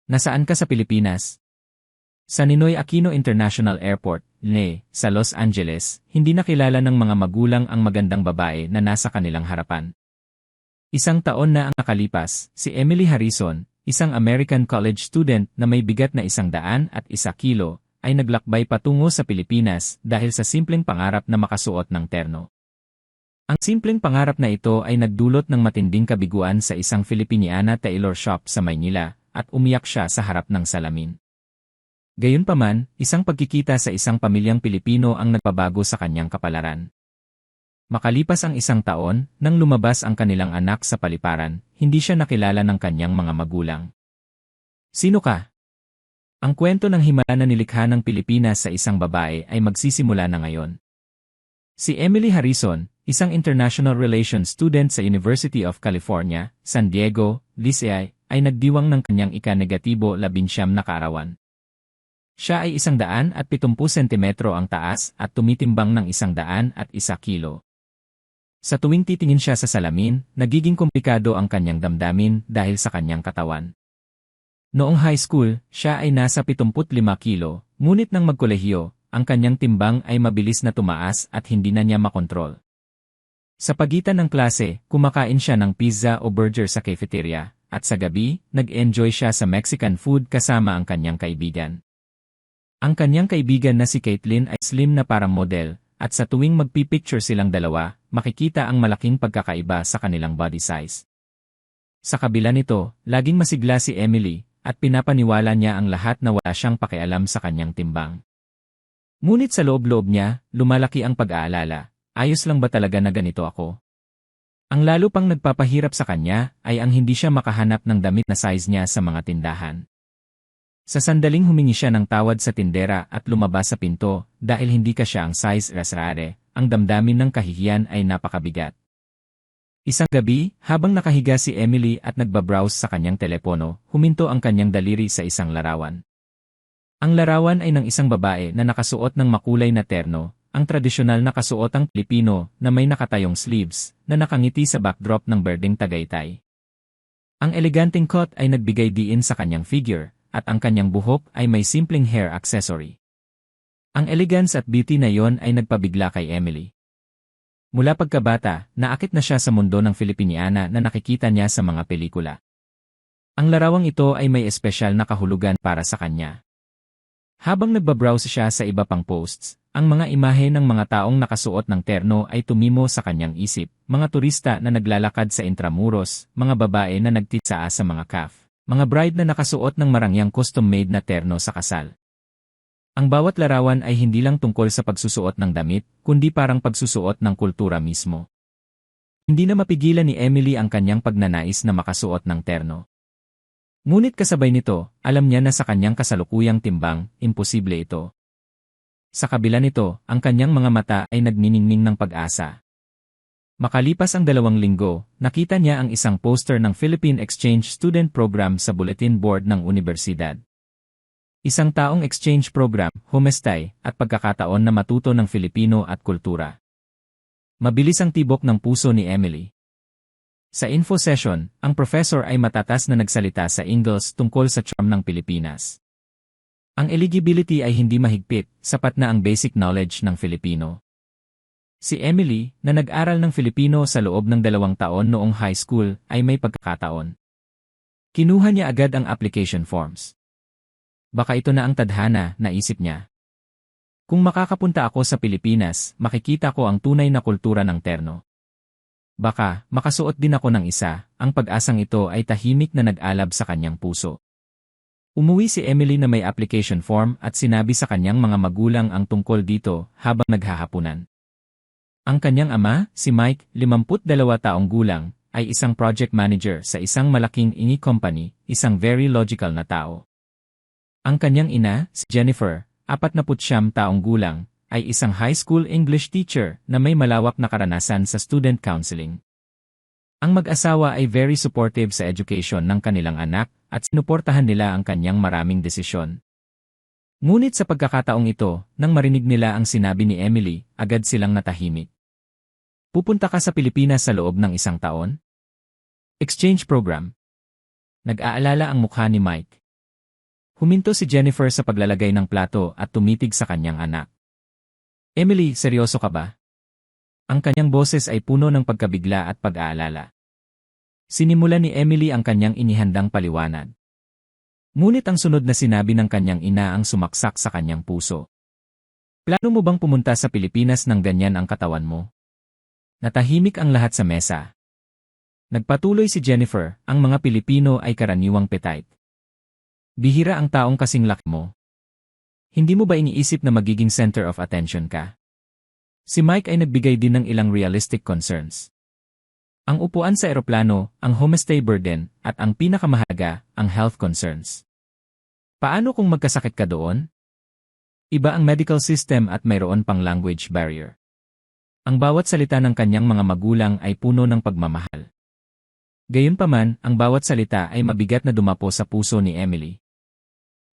Nasaan ka sa Pilipinas? Sa Ninoy Aquino International Airport, sa Los Angeles, hindi nakilala ng mga magulang ang magandang babae na nasa kanilang harapan. Isang taon na ang nakalipas, si Emily Harrison, isang American college student na may bigat na 101 kilo, ay naglakbay patungo sa Pilipinas dahil sa simpleng pangarap na makasuot ng terno. Ang simpleng pangarap na ito ay nagdulot ng matinding kabiguan sa isang Filipiniana tailor shop sa Maynila at umiyak siya sa harap ng salamin. Gayunpaman, isang pagkikita sa isang pamilyang Pilipino ang nagpabago sa kanyang kapalaran. Makalipas ang 1 taon, nang lumabas ang kanilang anak sa paliparan, hindi siya nakilala ng kanyang mga magulang. Sino ka? Ang kwento ng himala na nilikha ng Pilipinas sa isang babae ay magsisimula na ngayon. Si Emily Harrison, isang international relations student sa University of California, San Diego, Licey, ay nagdiwang ng kanyang ika-19 na kaarawan. Siya ay 170 sentimetro ang taas at tumitimbang ng 101 kilo. Sa tuwing titingin siya sa salamin, nagiging komplikado ang kanyang damdamin dahil sa kanyang katawan. Noong high school, siya ay nasa 75 kilo, ngunit nang magkolehiyo, ang kanyang timbang ay mabilis na tumaas at hindi na niya makontrol. Sa pagitan ng klase, kumakain siya ng pizza o burger sa cafeteria, at sa gabi, nag-enjoy siya sa Mexican food kasama ang kanyang kaibigan. Ang kanyang kaibigan na si Caitlin ay slim na parang model, at sa tuwing magpipicture silang dalawa, makikita ang malaking pagkakaiba sa kanilang body size. Sa kabila nito, laging masigla si Emily, at pinapaniwala niya ang lahat na wala siyang pakialam sa kanyang timbang. Ngunit sa loob-loob niya, lumalaki ang pag-aalala, ayos lang ba talaga na ganito ako? Ang lalo pang nagpapahirap sa kanya ay ang hindi siya makahanap ng damit na size niya sa mga tindahan. Sa sandaling humingi siya ng tawad sa tindera at lumabas sa pinto dahil hindi kasya ang size rasrare, ang damdamin ng kahihiyan ay napakabigat. Isang gabi, habang nakahiga si Emily at nagbabrowse sa kanyang telepono, huminto ang kanyang daliri sa isang larawan. Ang larawan ay ng isang babae na nakasuot ng makulay na terno, ang tradisyonal na kasuotang Pilipino na may nakatayong sleeves, na nakangiti sa backdrop ng berdeng Tagaytay. Ang eleganteng cut ay nagbigay diin sa kanyang figure, at ang kanyang buhok ay may simpleng hair accessory. Ang elegance at beauty na yon ay nagpabigla kay Emily. Mula pagkabata, naakit na siya sa mundo ng Filipiniana na nakikita niya sa mga pelikula. Ang larawang ito ay may espesyal na kahulugan para sa kanya. Habang nagbabrowse siya sa iba pang posts, ang mga imahe ng mga taong nakasuot ng terno ay tumimo sa kanyang isip, mga turista na naglalakad sa Intramuros, mga babae na nagtitsaa sa mga cafe, mga bride na nakasuot ng marangyang custom-made na terno sa kasal. Ang bawat larawan ay hindi lang tungkol sa pagsusuot ng damit, kundi parang pagsusuot ng kultura mismo. Hindi na mapigilan ni Emily ang kanyang pagnanais na makasuot ng terno. Ngunit kasabay nito, alam niya na sa kanyang kasalukuyang timbang, imposible ito. Sa kabila nito, ang kanyang mga mata ay nagniningning ng pag-asa. Makalipas ang 2 linggo, nakita niya ang isang poster ng Philippine Exchange Student Program sa bulletin board ng universidad. Isang taong exchange program, humestay, at pagkakataon na matuto ng Filipino at kultura. Mabilis ang tibok ng puso ni Emily. Sa info session, ang professor ay matatas na nagsalita sa English tungkol sa charm ng Pilipinas. Ang eligibility ay hindi mahigpit, sapat na ang basic knowledge ng Filipino. Si Emily, na nag-aral ng Filipino sa loob ng 2 taon noong high school, ay may pagkakataon. Kinuha niya agad ang application forms. Baka ito na ang tadhana, naisip niya. Kung makakapunta ako sa Pilipinas, makikita ko ang tunay na kultura ng terno. Baka, makasuot din ako ng isa, ang pag-asang ito ay tahimik na nag-alab sa kanyang puso. Umuwi si Emily na may application form at sinabi sa kanyang mga magulang ang tungkol dito habang naghahapunan. Ang kanyang ama, si Mike, 52 taong gulang, ay isang project manager sa isang malaking ingi company, isang very logical na tao. Ang kanyang ina, si Jennifer, 49 taong gulang, ay isang high school English teacher na may malawak na karanasan sa student counseling. Ang mag-asawa ay very supportive sa education ng kanilang anak at sinuportahan nila ang kanyang maraming desisyon. Ngunit sa pagkakataong ito, nang marinig nila ang sinabi ni Emily, agad silang natahimik. Pupunta ka sa Pilipinas sa loob ng 1 taon? Exchange program. Nag-aalala ang mukha ni Mike. Huminto si Jennifer sa paglalagay ng plato at tumitig sa kanyang anak. Emily, seryoso ka ba? Ang kanyang boses ay puno ng pagkabigla at pag-aalala. Sinimulan ni Emily ang kanyang inihandang paliwanag. Ngunit ang sunod na sinabi ng kanyang ina ang sumaksak sa kanyang puso. Plano mo bang pumunta sa Pilipinas nang ganyan ang katawan mo? Natahimik ang lahat sa mesa. Nagpatuloy si Jennifer, ang mga Pilipino ay karaniwang petite. Bihira ang taong kasing laki mo. Hindi mo ba iniisip na magiging center of attention ka? Si Mike ay nagbigay din ng ilang realistic concerns. Ang upuan sa eroplano, ang homestay burden, at ang pinakamahalaga, ang health concerns. Paano kung magkasakit ka doon? Iba ang medical system at mayroon pang language barrier. Ang bawat salita ng kanyang mga magulang ay puno ng pagmamahal. Gayunpaman, ang bawat salita ay mabigat na dumapo sa puso ni Emily.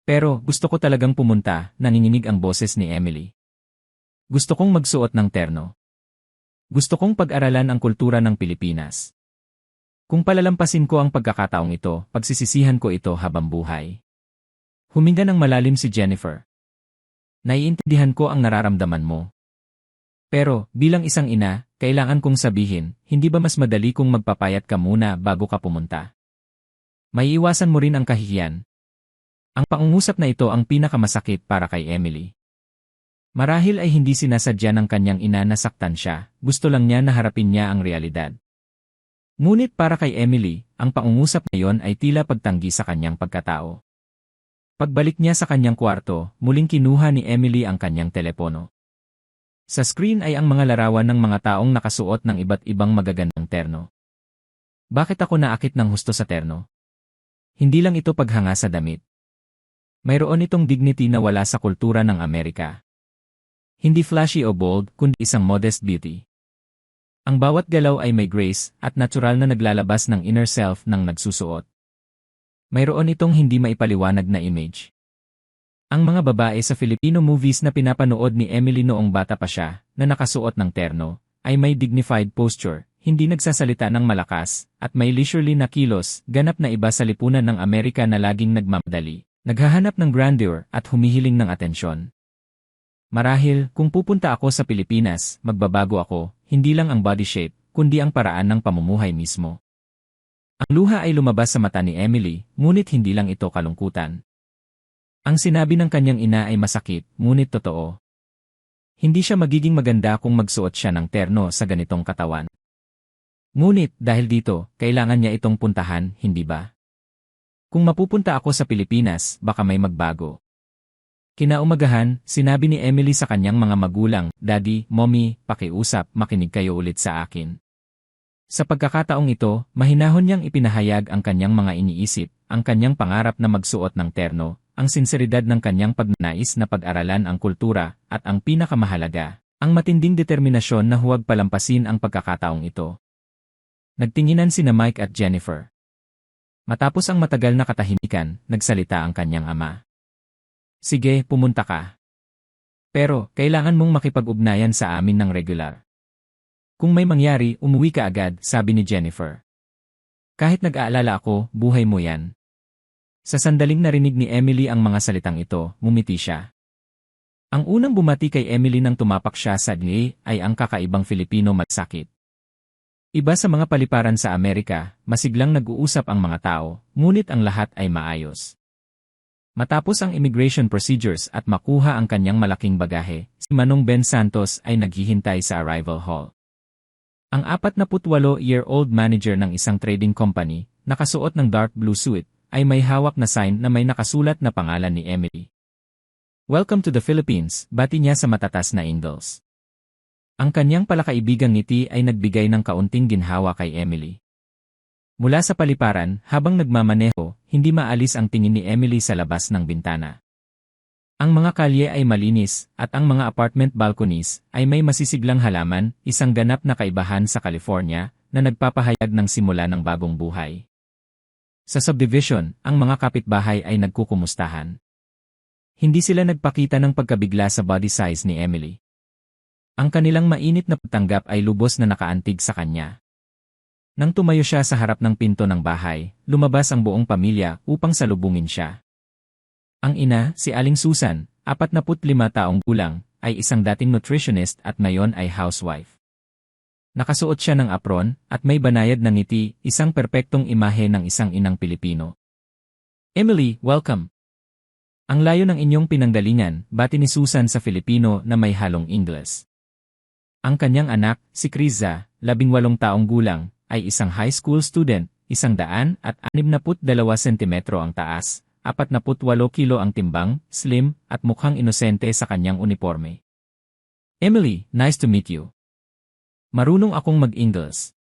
Pero gusto ko talagang pumunta, nanginginig ang boses ni Emily. Gusto kong magsuot ng terno. Gusto kong pag-aralan ang kultura ng Pilipinas. Kung palalampasin ko ang pagkakataong ito, pagsisisihan ko ito habang buhay. Huminga ng malalim si Jennifer. Naiintindihan ko ang nararamdaman mo. Pero, bilang isang ina, kailangan kong sabihin, hindi ba mas madali kung magpapayat ka muna bago ka pumunta? May iwasan mo rin ang kahihiyan. Ang pangungusap na ito ang pinakamasakit para kay Emily. Marahil ay hindi sinasadya ng kanyang ina na saktan siya, gusto lang niya na harapin niya ang realidad. Ngunit para kay Emily, ang pangungusap na iyon ay tila pagtanggi sa kanyang pagkatao. Pagbalik niya sa kanyang kwarto, muling kinuha ni Emily ang kanyang telepono. Sa screen ay ang mga larawan ng mga taong nakasuot ng iba't ibang magagandang terno. Bakit ako naakit ng husto sa terno? Hindi lang ito paghanga sa damit. Mayroon itong dignity na wala sa kultura ng Amerika. Hindi flashy o bold, kundi isang modest beauty. Ang bawat galaw ay may grace at natural na naglalabas ng inner self ng nagsusuot. Mayroon itong hindi maipaliwanag na image. Ang mga babae sa Filipino movies na pinapanood ni Emily noong bata pa siya, na nakasuot ng terno, ay may dignified posture, hindi nagsasalita ng malakas, at may leisurely na kilos, ganap na iba sa lipunan ng Amerika na laging nagmamadali, naghahanap ng grandeur at humihiling ng atensyon. Marahil, kung pupunta ako sa Pilipinas, magbabago ako, hindi lang ang body shape, kundi ang paraan ng pamumuhay mismo. Ang luha ay lumabas sa mata ni Emily, ngunit hindi lang ito kalungkutan. Ang sinabi ng kanyang ina ay masakit, ngunit totoo. Hindi siya magiging maganda kung magsuot siya ng terno sa ganitong katawan. Ngunit, dahil dito, kailangan niya itong puntahan, hindi ba? Kung mapupunta ako sa Pilipinas, baka may magbago. Kinaumagahan, sinabi ni Emily sa kanyang mga magulang, Daddy, Mommy, pakiusap, makinig kayo ulit sa akin. Sa pagkakataong ito, mahinahon niyang ipinahayag ang kanyang mga iniisip, ang kanyang pangarap na magsuot ng terno, ang sinseridad ng kanyang pagnanais na pag-aralan ang kultura, at ang pinakamahalaga, ang matinding determinasyon na huwag palampasin ang pagkakataong ito. Nagtinginan sina Mike at Jennifer. Matapos ang matagal na katahimikan, nagsalita ang kanyang ama. Sige, pumunta ka. Pero, kailangan mong makipag-ugnayan sa amin ng regular. Kung may mangyari, umuwi ka agad, sabi ni Jennifer. Kahit nag-aalala ako, buhay mo yan. Sa sandaling narinig ni Emily ang mga salitang ito, ngumiti siya. Ang unang bumati kay Emily nang tumapak siya sa ay ang kakaibang Filipino magsakit. Iba sa mga paliparan sa Amerika, masiglang nag-uusap ang mga tao, ngunit ang lahat ay maayos. Matapos ang immigration procedures at makuha ang kanyang malaking bagahe, si Manong Ben Santos ay naghihintay sa arrival hall. Ang 48-year-old manager ng isang trading company, nakasuot ng dark blue suit, ay may hawak na sign na may nakasulat na pangalan ni Emily. Welcome to the Philippines, bati niya sa matatas na Ingles. Ang kanyang palakaibigang ngiti ay nagbigay ng kaunting ginhawa kay Emily. Mula sa paliparan, habang nagmamaneho, hindi maalis ang tingin ni Emily sa labas ng bintana. Ang mga kalye ay malinis, at ang mga apartment balconies ay may masisiglang halaman, isang ganap na kaibahan sa California, na nagpapahayag ng simula ng bagong buhay. Sa subdivision, ang mga kapitbahay ay nagkukumustahan. Hindi sila nagpakita ng pagkabigla sa body size ni Emily. Ang kanilang mainit na pagtanggap ay lubos na nakaantig sa kanya. Nang tumayo siya sa harap ng pinto ng bahay, lumabas ang buong pamilya upang salubungin siya. Ang ina, si Aling Susan, 45 taong gulang, ay isang dating nutritionist at ngayon ay housewife. Nakasuot siya ng apron at may banayad na ngiti, isang perpektong imahe ng isang inang Pilipino. Emily, welcome! Ang layo ng inyong pinanggalingan, bati ni Susan sa Filipino na may halong Ingles. Ang kanyang anak, si Criza, 18 taong gulang, ay isang high school student, 162 sentimetro ang taas, 48 kilo ang timbang, slim, at mukhang inosente sa kanyang uniforme. Emily, nice to meet you. Marunong akong mag-Ingles.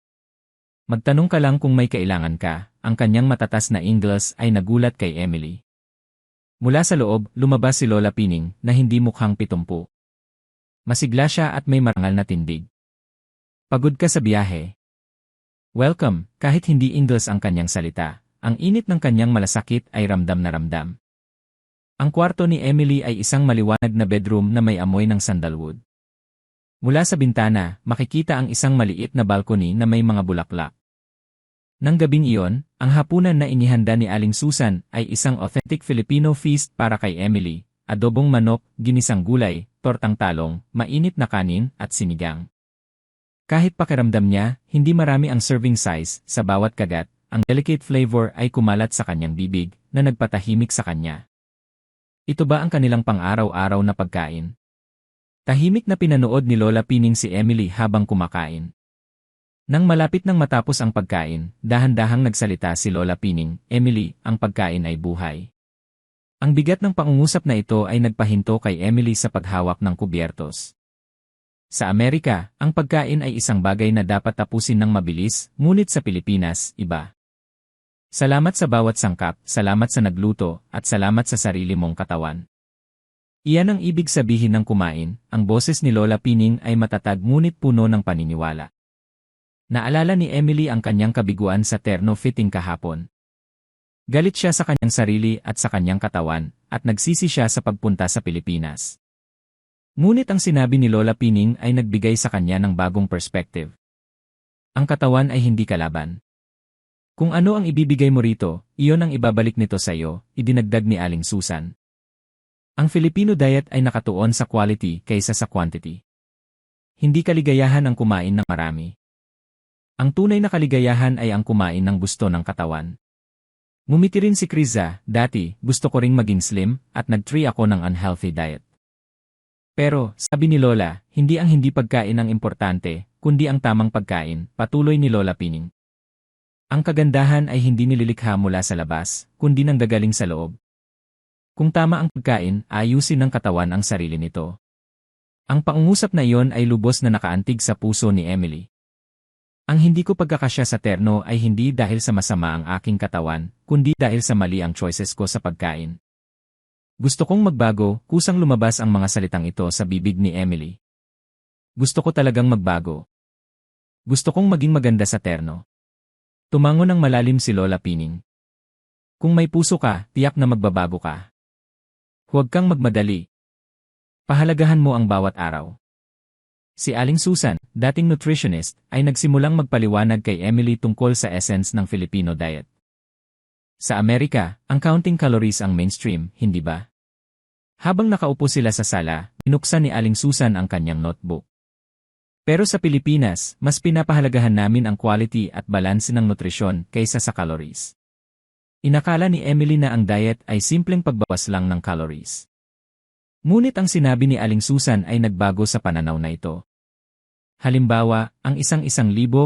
Magtanong ka lang kung may kailangan ka, ang kanyang matatas na Ingles ay nagulat kay Emily. Mula sa loob, lumabas si Lola Pining na hindi mukhang 70. Masigla siya at may marangal na tindig. Pagod ka sa biyahe? Welcome, kahit hindi Ingles ang kanyang salita, ang init ng kanyang malasakit ay ramdam na ramdam. Ang kwarto ni Emily ay isang maliwanag na bedroom na may amoy ng sandalwood. Mula sa bintana, makikita ang isang maliit na balcony na may mga bulaklak. Nang gabing iyon, ang hapunan na inihanda ni Aling Susan ay isang authentic Filipino feast para kay Emily, adobong manok, ginisang gulay, tortang talong, mainit na kanin, at sinigang. Kahit pakiramdam niya, hindi marami ang serving size, sa bawat kagat, ang delicate flavor ay kumalat sa kanyang bibig, na nagpatahimik sa kanya. Ito ba ang kanilang pang-araw-araw na pagkain? Tahimik na pinanood ni Lola Pining si Emily habang kumakain. Nang malapit nang matapos ang pagkain, dahan-dahang nagsalita si Lola Pining, Emily, ang pagkain ay buhay. Ang bigat ng pangungusap na ito ay nagpahinto kay Emily sa paghawak ng kubyertos. Sa Amerika, ang pagkain ay isang bagay na dapat tapusin ng mabilis, ngunit sa Pilipinas, iba. Salamat sa bawat sangkap, salamat sa nagluto, at salamat sa sarili mong katawan. Iyan ang ibig sabihin ng kumain, ang boses ni Lola Pining ay matatag ngunit puno ng paniniwala. Naalala ni Emily ang kanyang kabiguan sa terno fitting kahapon. Galit siya sa kanyang sarili at sa kanyang katawan, at nagsisi siya sa pagpunta sa Pilipinas. Ngunit ang sinabi ni Lola Pining ay nagbigay sa kanya ng bagong perspective. Ang katawan ay hindi kalaban. Kung ano ang ibibigay mo rito, iyon ang ibabalik nito sa iyo, idinagdag ni Aling Susan. Ang Filipino diet ay nakatuon sa quality kaysa sa quantity. Hindi kaligayahan ang kumain ng marami. Ang tunay na kaligayahan ay ang kumain ng gusto ng katawan. Ngumiti rin si Criza, dati, gusto ko ring maging slim, at nag-try ako ng unhealthy diet. Pero, sabi ni Lola, hindi ang hindi pagkain ang importante, kundi ang tamang pagkain, patuloy ni Lola Pining. Ang kagandahan ay hindi nililikha mula sa labas, kundi nanggagaling sa loob. Kung tama ang pagkain, ayusin ng katawan ang sarili nito. Ang pangungusap na iyon ay lubos na nakaantig sa puso ni Emily. Ang hindi ko pagkakasya sa terno ay hindi dahil sa masama ang aking katawan, kundi dahil sa mali ang choices ko sa pagkain. Gusto kong magbago, kusang lumabas ang mga salitang ito sa bibig ni Emily. Gusto ko talagang magbago. Gusto kong maging maganda sa terno. Tumango ng malalim si Lola Pining. Kung may puso ka, tiyak na magbabago ka. Huwag kang magmadali. Pahalagahan mo ang bawat araw. Si Aling Susan, dating nutritionist, ay nagsimulang magpaliwanag kay Emily tungkol sa essence ng Filipino diet. Sa Amerika, ang counting calories ang mainstream, hindi ba? Habang nakaupo sila sa sala, binuksan ni Aling Susan ang kanyang notebook. Pero sa Pilipinas, mas pinapahalagahan namin ang quality at balance ng nutrisyon kaysa sa calories. Inakala ni Emily na ang diet ay simpleng pagbawas lang ng calories. Ngunit ang sinabi ni Aling Susan ay nagbago sa pananaw na ito. Halimbawa, ang 1,100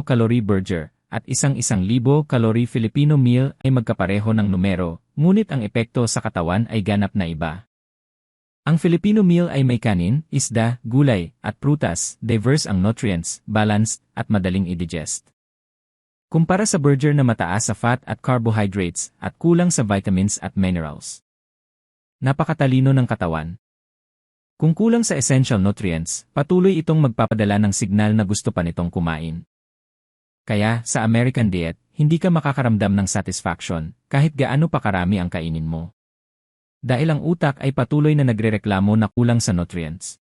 calorie burger at 1,100 calorie Filipino meal ay magkapareho ng numero, ngunit ang epekto sa katawan ay ganap na iba. Ang Filipino meal ay may kanin, isda, gulay, at prutas, diverse ang nutrients, balanced, at madaling i-digest. Kumpara sa burger na mataas sa fat at carbohydrates at kulang sa vitamins at minerals. Napakatalino ng katawan. Kung kulang sa essential nutrients, patuloy itong magpapadala ng signal na gusto pa nitong kumain. Kaya, sa American diet, hindi ka makakaramdam ng satisfaction, kahit gaano pa karami ang kainin mo. Dahil ang utak ay patuloy na nagrereklamo na kulang sa nutrients.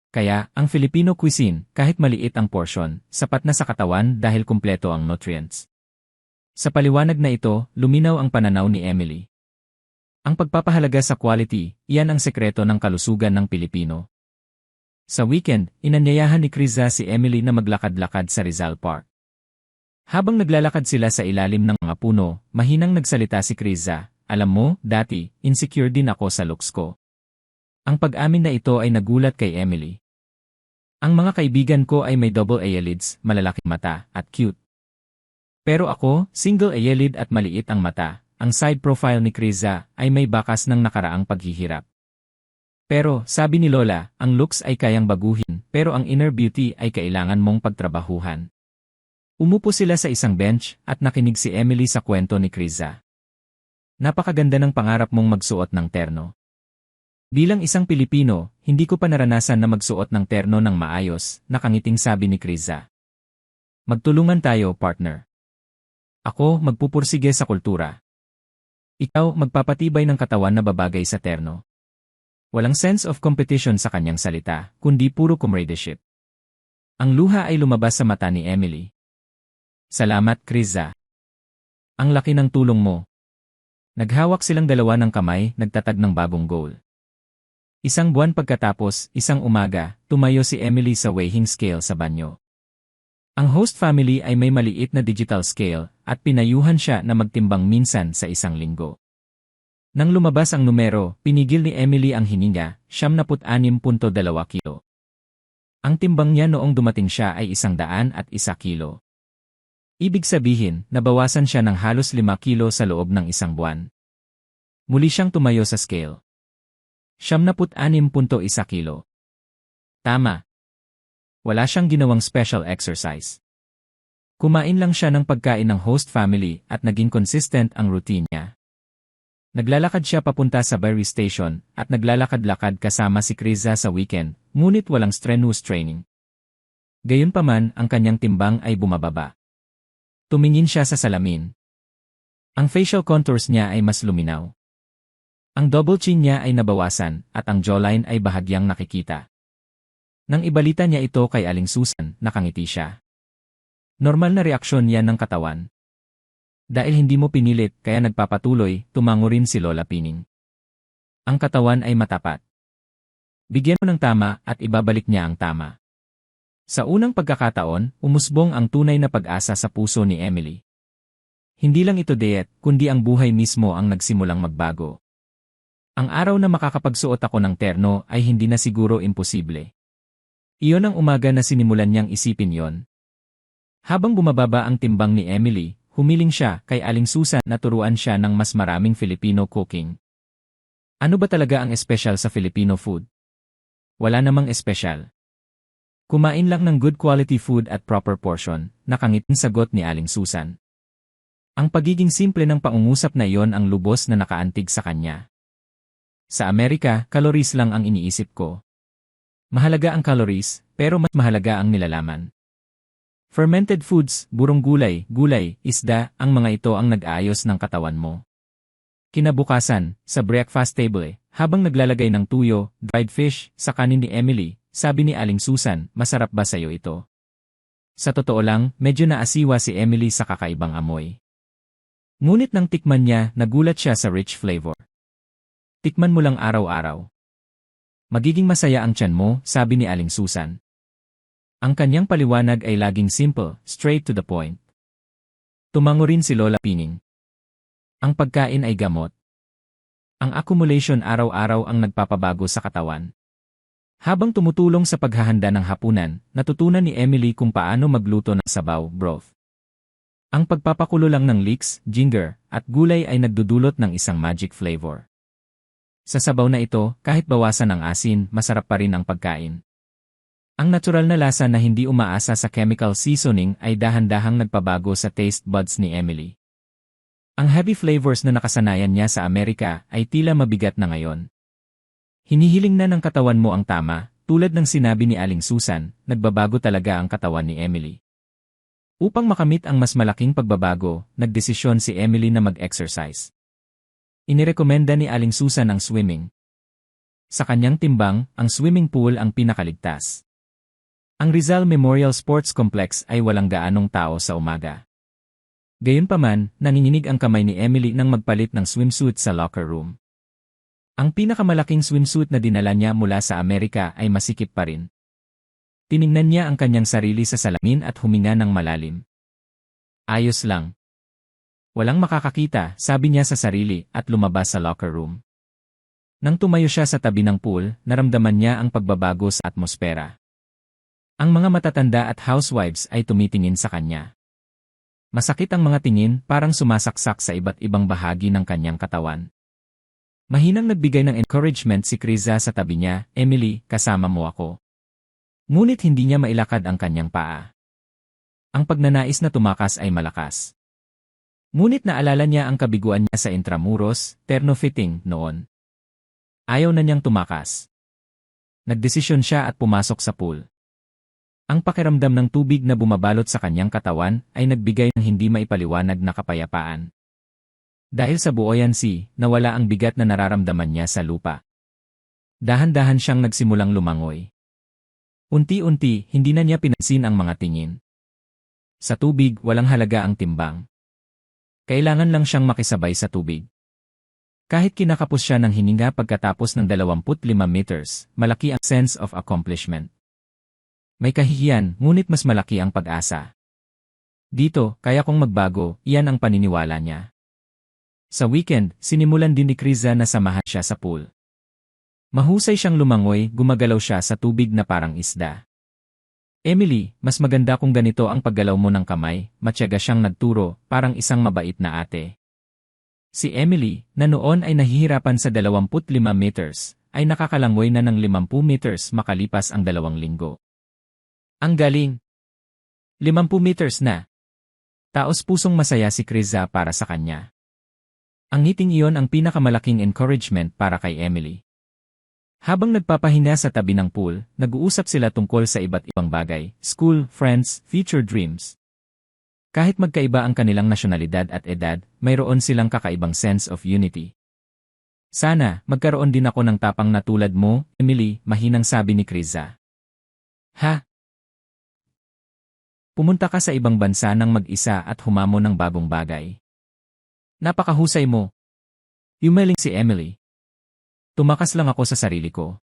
Kaya, ang Filipino cuisine, kahit maliit ang portion, sapat na sa katawan dahil kumpleto ang nutrients. Sa paliwanag na ito, luminaw ang pananaw ni Emily. Ang pagpapahalaga sa quality, iyan ang sekreto ng kalusugan ng Pilipino. Sa weekend, inanyayahan ni Criza si Emily na maglakad-lakad sa Rizal Park. Habang naglalakad sila sa ilalim ng mga puno, mahinang nagsalita si Criza, "Alam mo, dati, insecure din ako sa looks ko." Ang pag-amin na ito ay nagulat kay Emily. "Ang mga kaibigan ko ay may double eyelids, malalaking mata, at cute. Pero ako, single eyelid at maliit ang mata." Ang side profile ni Criza ay may bakas ng nakaraang paghihirap. Pero, sabi ni Lola, ang looks ay kayang baguhin, pero ang inner beauty ay kailangan mong pagtrabahuhan. Umupo sila sa isang bench at nakinig si Emily sa kwento ni Criza. "Napakaganda ng pangarap mong magsuot ng terno. Bilang isang Pilipino, hindi ko pa naranasan na magsuot ng terno ng maayos," nakangiting sabi ni Criza. "Magtulungan tayo, partner. Ako, magpupursige sa kultura. Ikaw, magpapatibay ng katawan na babagay sa terno." Walang sense of competition sa kanyang salita, kundi puro comradeship. Ang luha ay lumabas sa mata ni Emily. "Salamat, Criza. Ang laki ng tulong mo." Naghawak silang dalawa ng kamay, nagtatag ng bagong goal. Isang buwan pagkatapos, isang umaga, tumayo si Emily sa weighing scale sa banyo. Ang host family ay may maliit na digital scale at pinayuhan siya na magtimbang minsan sa isang linggo. Nang lumabas ang numero, pinigil ni Emily ang hininga, 76.2 kilo. Ang timbang niya noong dumating siya ay 101 kilo. Ibig sabihin, nabawasan siya ng halos 5 kilo sa loob ng isang buwan. Muli siyang tumayo sa scale. 76.1 kilo. Tama. Wala siyang ginawang special exercise. Kumain lang siya ng pagkain ng host family at naging consistent ang routine niya. Naglalakad siya papunta sa Berry Station at naglalakad-lakad kasama si Criza sa weekend, ngunit walang strenuous training. Gayunpaman, ang kanyang timbang ay bumababa. Tumingin siya sa salamin. Ang facial contours niya ay mas luminaw. Ang double chin niya ay nabawasan at ang jawline ay bahagyang nakikita. Nang ibalita niya ito kay Aling Susan, nakangiti siya. Normal na reaksyon yan ng katawan. Dahil hindi mo pinilit kaya nagpapatuloy, tumango rin si Lola Pining. Ang katawan ay matapat. Bigyan mo ng tama at ibabalik niya ang tama. Sa unang pagkakataon, umusbong ang tunay na pag-asa sa puso ni Emily. Hindi lang ito diet, kundi ang buhay mismo ang nagsimulang magbago. Ang araw na makakapagsuot ako ng terno ay hindi na siguro imposible. Iyon ang umaga na sinimulan niyang isipin yon. Habang bumababa ang timbang ni Emily, humiling siya kay Aling Susan na turuan siya ng mas maraming Filipino cooking. Ano ba talaga ang espesyal sa Filipino food? Wala namang espesyal. Kumain lang ng good quality food at proper portion, nakangiting sagot ni Aling Susan. Ang pagiging simple ng pangungusap na iyon ang lubos na nakaantig sa kanya. Sa Amerika, calories lang ang iniisip ko. Mahalaga ang calories, pero mas mahalaga ang nilalaman. Fermented foods, burong gulay, isda, ang mga ito ang nag-aayos ng katawan mo. Kinabukasan, sa breakfast table, habang naglalagay ng tuyo, dried fish, sa kanin ni Emily, sabi ni Aling Susan, "Masarap ba sa'yo ito?" Sa totoo lang, medyo naasiwa si Emily sa kakaibang amoy. Ngunit nang tikman niya, nagulat siya sa rich flavor. "Tikman mo lang araw-araw. Magiging masaya ang tiyan mo," sabi ni Aling Susan. Ang kanyang paliwanag ay laging simple, straight to the point. Tumango rin si Lola Pining. Ang pagkain ay gamot. Ang accumulation araw-araw ang nagpapabago sa katawan. Habang tumutulong sa paghahanda ng hapunan, natutunan ni Emily kung paano magluto ng sabaw, broth. Ang pagpapakulo lang ng leeks, ginger, at gulay ay nagdudulot ng isang magic flavor. Sa sabaw na ito, kahit bawasan ang asin, masarap pa rin ang pagkain. Ang natural na lasa na hindi umaasa sa chemical seasoning ay dahan-dahang nagpabago sa taste buds ni Emily. Ang heavy flavors na nakasanayan niya sa Amerika ay tila mabigat na ngayon. Hinihiling na ng katawan mo ang tama, tulad ng sinabi ni Aling Susan, nagbabago talaga ang katawan ni Emily. Upang makamit ang mas malaking pagbabago, nagdesisyon si Emily na mag-exercise. Inirekomenda ni Aling Susan ang swimming. Sa kanyang timbang, ang swimming pool ang pinakaligtas. Ang Rizal Memorial Sports Complex ay walang gaanong tao sa umaga. Gayunpaman, nanginginig ang kamay ni Emily nang magpalit ng swimsuit sa locker room. Ang pinakamalaking swimsuit na dinala niya mula sa Amerika ay masikip pa rin. Tiningnan niya ang kanyang sarili sa salamin at huminga ng malalim. Ayos lang. Walang makakakita, sabi niya sa sarili at lumabas sa locker room. Nang tumayo siya sa tabi ng pool, naramdaman niya ang pagbabago sa atmosfera. Ang mga matatanda at housewives ay tumitingin sa kanya. Masakit ang mga tingin, parang sumasaksak sa iba't ibang bahagi ng kanyang katawan. Mahinang nagbigay ng encouragement si Kriza sa tabi niya, "Emily, kasama mo ako." Ngunit hindi niya mailakad ang kanyang paa. Ang pagnanais na tumakas ay malakas. Ngunit naalala niya ang kabiguan niya sa Intramuros, terno fitting, noon. Ayaw na niyang tumakas. Nagdesisyon siya at pumasok sa pool. Ang pakiramdam ng tubig na bumabalot sa kanyang katawan ay nagbigay ng hindi maipaliwanag na kapayapaan. Dahil sa buoyancy, nawala ang bigat na nararamdaman niya sa lupa. Dahan-dahan siyang nagsimulang lumangoy. Unti-unti, hindi na niya pinansin ang mga tingin. Sa tubig, walang halaga ang timbang. Kailangan lang siyang makisabay sa tubig. Kahit kinakapos siya ng hininga pagkatapos ng 25 meters, malaki ang sense of accomplishment. May kahihiyan, ngunit mas malaki ang pag-asa. Dito, kaya kong magbago, iyan ang paniniwala niya. Sa weekend, sinimulan din ni Kriza na samahan siya sa pool. Mahusay siyang lumangoy, gumagalaw siya sa tubig na parang isda. "Emily, mas maganda kung ganito ang paggalaw mo ng kamay," matyaga siyang nagturo, parang isang mabait na ate. Si Emily, na noon ay nahihirapan sa 25 meters, ay nakakalangoy na ng 50 meters makalipas ang 2 linggo. Ang galing! 50 meters na! Taos pusong masaya si Kriza para sa kanya. Ang ngiting iyon ang pinakamalaking encouragement para kay Emily. Habang nagpapahinga sa tabi ng pool, nag-uusap sila tungkol sa iba't ibang bagay, school, friends, future dreams. Kahit magkaiba ang kanilang nasyonalidad at edad, mayroon silang kakaibang sense of unity. "Sana, magkaroon din ako ng tapang na tulad mo, Emily," mahinang sabi ni Kriza. "Ha? Pumunta ka sa ibang bansa ng mag-isa at humamo ng bagong bagay. Napakahusay mo." Yumaling si Emily. "Tumakas lang ako sa sarili ko.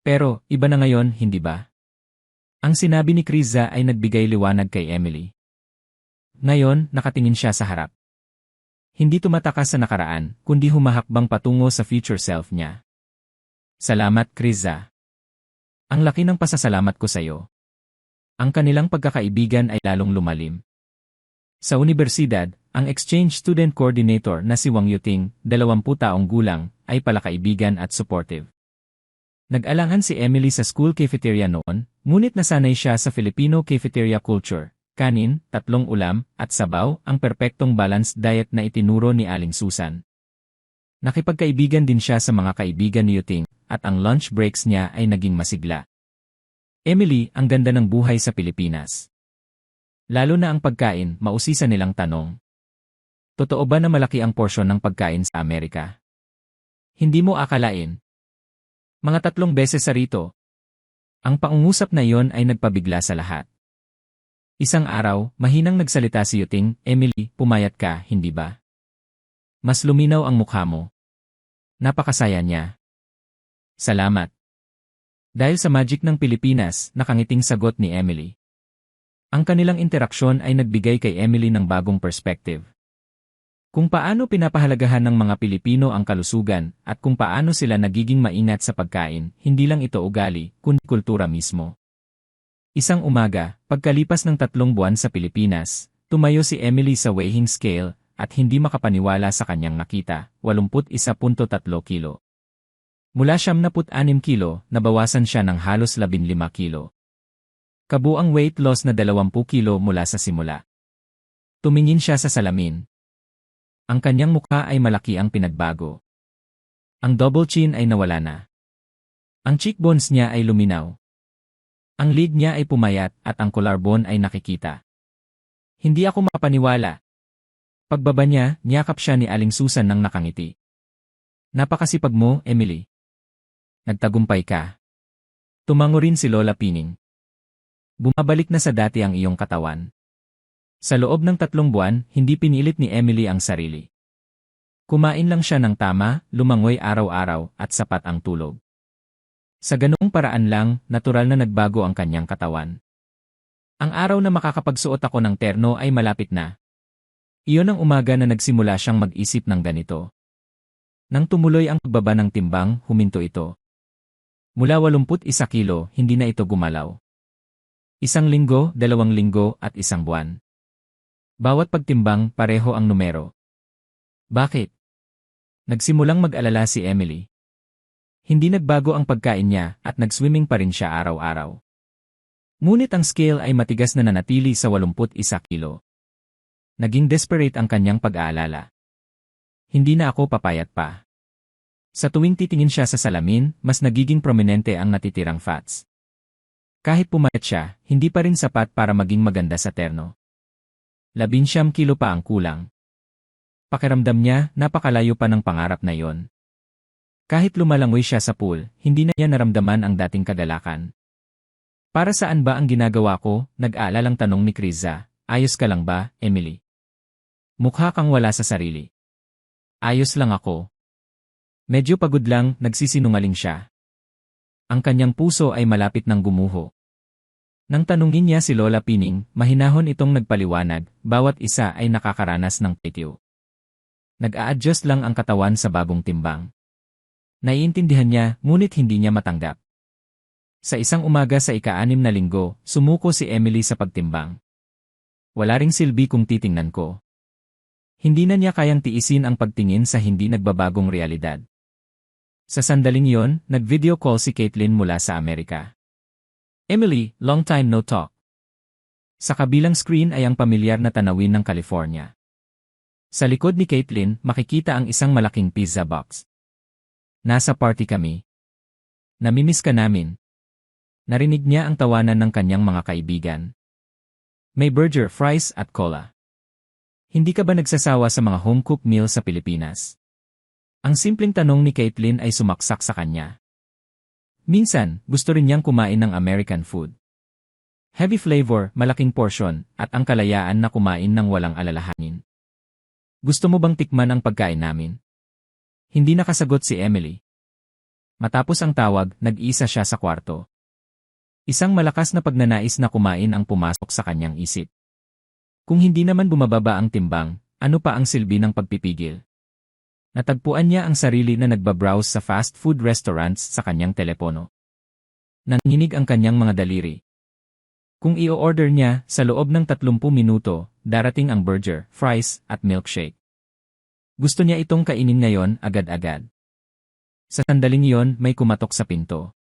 Pero, iba na ngayon, hindi ba?" Ang sinabi ni Kriza ay nagbigay liwanag kay Emily. Ngayon, nakatingin siya sa harap. Hindi tumatakas sa nakaraan, kundi humahakbang patungo sa future self niya. "Salamat, Kriza. Ang laki ng pasasalamat ko sa iyo." Ang kanilang pagkakaibigan ay lalong lumalim. Sa unibersidad, ang exchange student coordinator na si Wang Yuting, 20 taong gulang, ay palakaibigan at supportive. Nag-alangan si Emily sa school cafeteria noon, ngunit nasanay siya sa Filipino cafeteria culture, kanin, 3 ulam, at sabaw, ang perpektong balanced diet na itinuro ni Aling Susan. Nakipagkaibigan din siya sa mga kaibigan ni Yuting, at ang lunch breaks niya ay naging masigla. "Emily, ang ganda ng buhay sa Pilipinas. Lalo na ang pagkain," mausisa nilang tanong. "Totoo ba na malaki ang porsyon ng pagkain sa Amerika? Hindi mo akalain. Mga 3 beses sa rito." Ang pangungusap na iyon ay nagpabigla sa lahat. Isang araw, mahinang nagsalita si Yuting, "Emily, pumayat ka, hindi ba? Mas luminaw ang mukha mo. Napakasaya niya." "Salamat." Dahil sa magic ng Pilipinas, nakangiting sagot ni Emily. Ang kanilang interaksyon ay nagbigay kay Emily ng bagong perspective. Kung paano pinapahalagahan ng mga Pilipino ang kalusugan, at kung paano sila nagiging maingat sa pagkain, hindi lang ito ugali, kundi kultura mismo. Isang umaga, pagkalipas ng 3 buwan sa Pilipinas, tumayo si Emily sa weighing scale, at hindi makapaniwala sa kanyang nakita, 81.3 kilo. Mula 76 kilo, nabawasan siya ng halos 15 kilo. Kabuang weight loss na 20 kilo mula sa simula. Tumingin siya sa salamin. Ang kanyang mukha ay malaki ang pinagbago. Ang double chin ay nawala na. Ang cheekbones niya ay luminaw. Ang lid niya ay pumayat at ang collarbone ay nakikita. "Hindi ako makapaniwala." Pagbaba niya, niyakap siya ni Aling Susan ng nakangiti. "Napakasipag mo, Emily. Nagtagumpay ka." Tumango rin si Lola Pining. "Bumabalik na sa dati ang iyong katawan." Sa loob ng 3 buwan, hindi pinilit ni Emily ang sarili. Kumain lang siya ng tama, lumangoy araw-araw, at sapat ang tulog. Sa ganoong paraan lang, natural na nagbago ang kanyang katawan. Ang araw na makakapagsuot ako ng terno ay malapit na. Iyon ang umaga na nagsimula siyang mag-isip ng ganito. Nang tumuloy ang pagbaba ng timbang, huminto ito. Mula 81 kilo, hindi na ito gumalaw. 1 linggo, 2 linggo, at 1 buwan. Bawat pagtimbang, pareho ang numero. Bakit? Nagsimulang mag-alala si Emily. Hindi nagbago ang pagkain niya at nag-swimming pa rin siya araw-araw. Ngunit ang scale ay matigas na nanatili sa 81 kilo. Naging desperate ang kanyang pag-aalala. Hindi na ako papayat pa. Sa tuwing titingin siya sa salamin, mas nagiging prominente ang natitirang fats. Kahit pumayat siya, hindi pa rin sapat para maging maganda sa terno. 19 kilo pa ang kulang. Pakiramdam niya, napakalayo pa ng pangarap na yon. Kahit lumalangoy siya sa pool, hindi na niya naramdaman ang dating kagalakan. Para saan ba ang ginagawa ko? Nag-aalalang tanong ni Kriza. Ayos ka lang ba, Emily? Mukha kang wala sa sarili. Ayos lang ako. Medyo pagod lang, nagsisinungaling siya. Ang kanyang puso ay malapit ng gumuho. Nang tanungin niya si Lola Pining, mahinahon itong nagpaliwanag, bawat isa ay nakakaranas ng PTO. Nag-a-adjust lang ang katawan sa bagong timbang. Naiintindihan niya, ngunit hindi niya matanggap. Sa isang umaga sa ika-6 na linggo, sumuko si Emily sa pagtimbang. Wala ring silbi kung titingnan ko. Hindi na niya kayang tiisin ang pagtingin sa hindi nagbabagong realidad. Sa sandaling yon, nag-video call si Caitlin mula sa Amerika. Emily, long time no talk. Sa kabilang screen ay ang pamilyar na tanawin ng California. Sa likod ni Caitlin, makikita ang isang malaking pizza box. Nasa party kami. Namimiss ka namin. Narinig niya ang tawanan ng kanyang mga kaibigan. May burger, fries at cola. Hindi ka ba nagsasawa sa mga home-cooked meal sa Pilipinas? Ang simpleng tanong ni Caitlin ay sumaksak sa kanya. Minsan, gusto rin niyang kumain ng American food. Heavy flavor, malaking portion, at ang kalayaan na kumain ng walang alalahanin. Gusto mo bang tikman ang pagkain namin? Hindi nakasagot si Emily. Matapos ang tawag, nag-isa siya sa kwarto. Isang malakas na pagnanais na kumain ang pumasok sa kanyang isip. Kung hindi naman bumababa ang timbang, ano pa ang silbi ng pagpipigil? Natagpuan niya ang sarili na nagbabrowse sa fast food restaurants sa kanyang telepono. Nanginig ang kanyang mga daliri. Kung i-order niya, sa loob ng 30 minuto, darating ang burger, fries, at milkshake. Gusto niya itong kainin ngayon, agad-agad. Sa sandaling iyon, may kumatok sa pinto.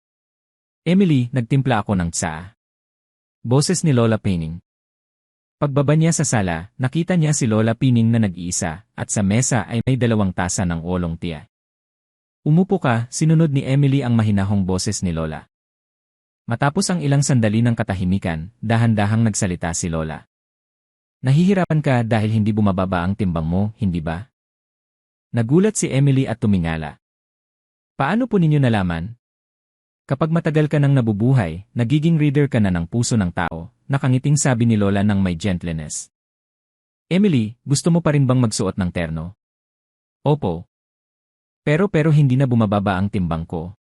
Emily, nagtimpla ako ng tsaa. Boses ni Lola Pining. Pagbaba niya sa sala, nakita niya si Lola Pining na nag-iisa, at sa mesa ay may 2 tasa ng olong tia. Umupo ka, sinunod ni Emily ang mahinahong boses ni Lola. Matapos ang ilang sandali ng katahimikan, dahan-dahang nagsalita si Lola. Nahihirapan ka dahil hindi bumababa ang timbang mo, hindi ba? Nagulat si Emily at tumingala. Paano po ninyo nalaman? Kapag matagal ka nang nabubuhay, nagiging reader ka na ng puso ng tao, nakangiting sabi ni Lola ng may gentleness. Emily, gusto mo pa rin bang magsuot ng terno? Opo. Pero hindi na bumababa ang timbang ko.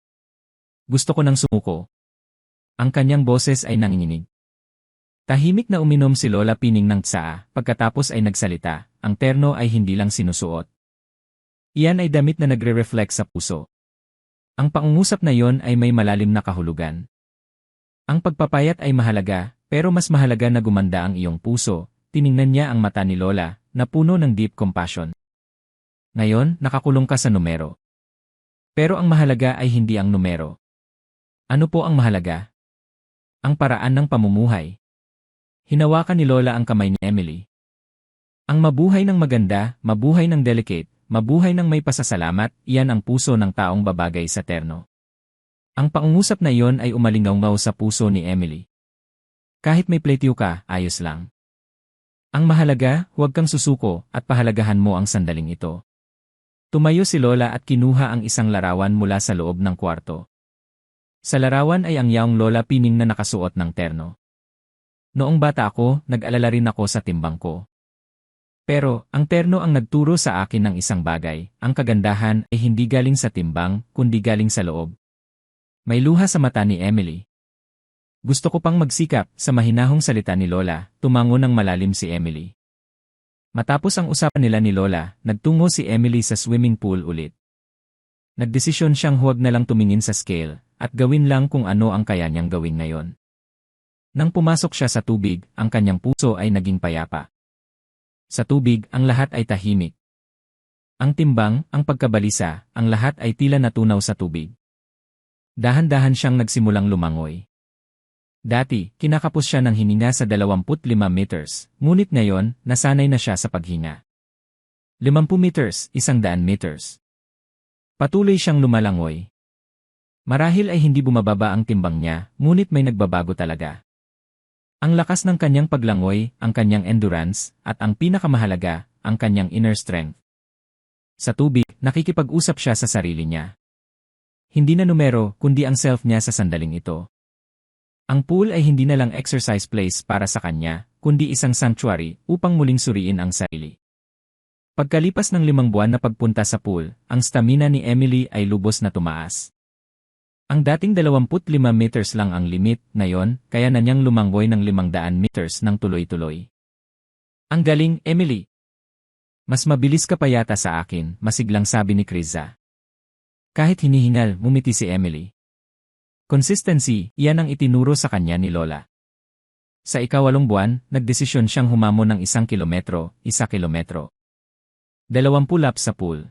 Gusto ko nang sumuko. Ang kanyang boses ay nanginginig. Tahimik na uminom si Lola Pining ng tsaa, pagkatapos ay nagsalita, ang terno ay hindi lang sinusuot. Iyan ay damit na nagre-reflect sa puso. Ang pangungusap na yon ay may malalim na kahulugan. Ang pagpapayat ay mahalaga, pero mas mahalaga na gumanda ang iyong puso. Tiningnan niya ang mata ni Lola, na puno ng deep compassion. Ngayon, nakakulong ka sa numero. Pero ang mahalaga ay hindi ang numero. Ano po ang mahalaga? Ang paraan ng pamumuhay. Hinawakan ni Lola ang kamay ni Emily. Ang mabuhay ng maganda, mabuhay ng delicate, mabuhay ng may pasasalamat, iyan ang puso ng taong babagay sa terno. Ang pangungusap na iyon ay umalingaw sa puso ni Emily. Kahit may pletiw ka, ayos lang. Ang mahalaga, huwag kang susuko at pahalagahan mo ang sandaling ito. Tumayo si Lola at kinuha ang isang larawan mula sa loob ng kwarto. Sa larawan ay ang yaong Lola Pining na nakasuot ng terno. Noong bata ako, nag-alala rin ako sa timbang ko. Pero, ang terno ang nagturo sa akin ng isang bagay, ang kagandahan ay hindi galing sa timbang, kundi galing sa loob. May luha sa mata ni Emily. Gusto ko pang magsikap, sa mahinahong salita ni Lola, tumango ng malalim si Emily. Matapos ang usapan nila ni Lola, nagtungo si Emily sa swimming pool ulit. Nagdesisyon siyang huwag na lang tumingin sa scale, at gawin lang kung ano ang kaya niyang gawin ngayon. Nang pumasok siya sa tubig, ang kanyang puso ay naging payapa. Sa tubig, ang lahat ay tahimik. Ang timbang, ang pagkabalisa, ang lahat ay tila natunaw sa tubig. Dahan-dahan siyang nagsimulang lumangoy. Dati, kinakapos siya ng hininga sa 25 meters, ngunit ngayon, nasanay na siya sa paghinga. 50 meters, 100 meters. Patuloy siyang lumalangoy. Marahil ay hindi bumababa ang timbang niya, ngunit may nagbabago talaga. Ang lakas ng kanyang paglangoy, ang kanyang endurance, at ang pinakamahalaga, ang kanyang inner strength. Sa tubig, nakikipag-usap siya sa sarili niya. Hindi na numero, kundi ang self niya sa sandaling ito. Ang pool ay hindi na lang exercise place para sa kanya, kundi isang sanctuary upang muling suriin ang sarili. Pagkalipas ng 5 buwan na pagpunta sa pool, ang stamina ni Emily ay lubos na tumaas. Ang dating 25 meters lang ang limit, ngayon, kaya na niyang lumangoy ng 500 meters ng tuloy-tuloy. Ang galing, Emily! Mas mabilis ka pa yata sa akin, masiglang sabi ni Kriza. Kahit hinihingal, ngumiti si Emily. Consistency, iyan ang itinuro sa kanya ni Lola. Sa ika-8 buwan, nagdesisyon siyang humamon ng 1 kilometro, 1 kilometro. 20 laps sa pool.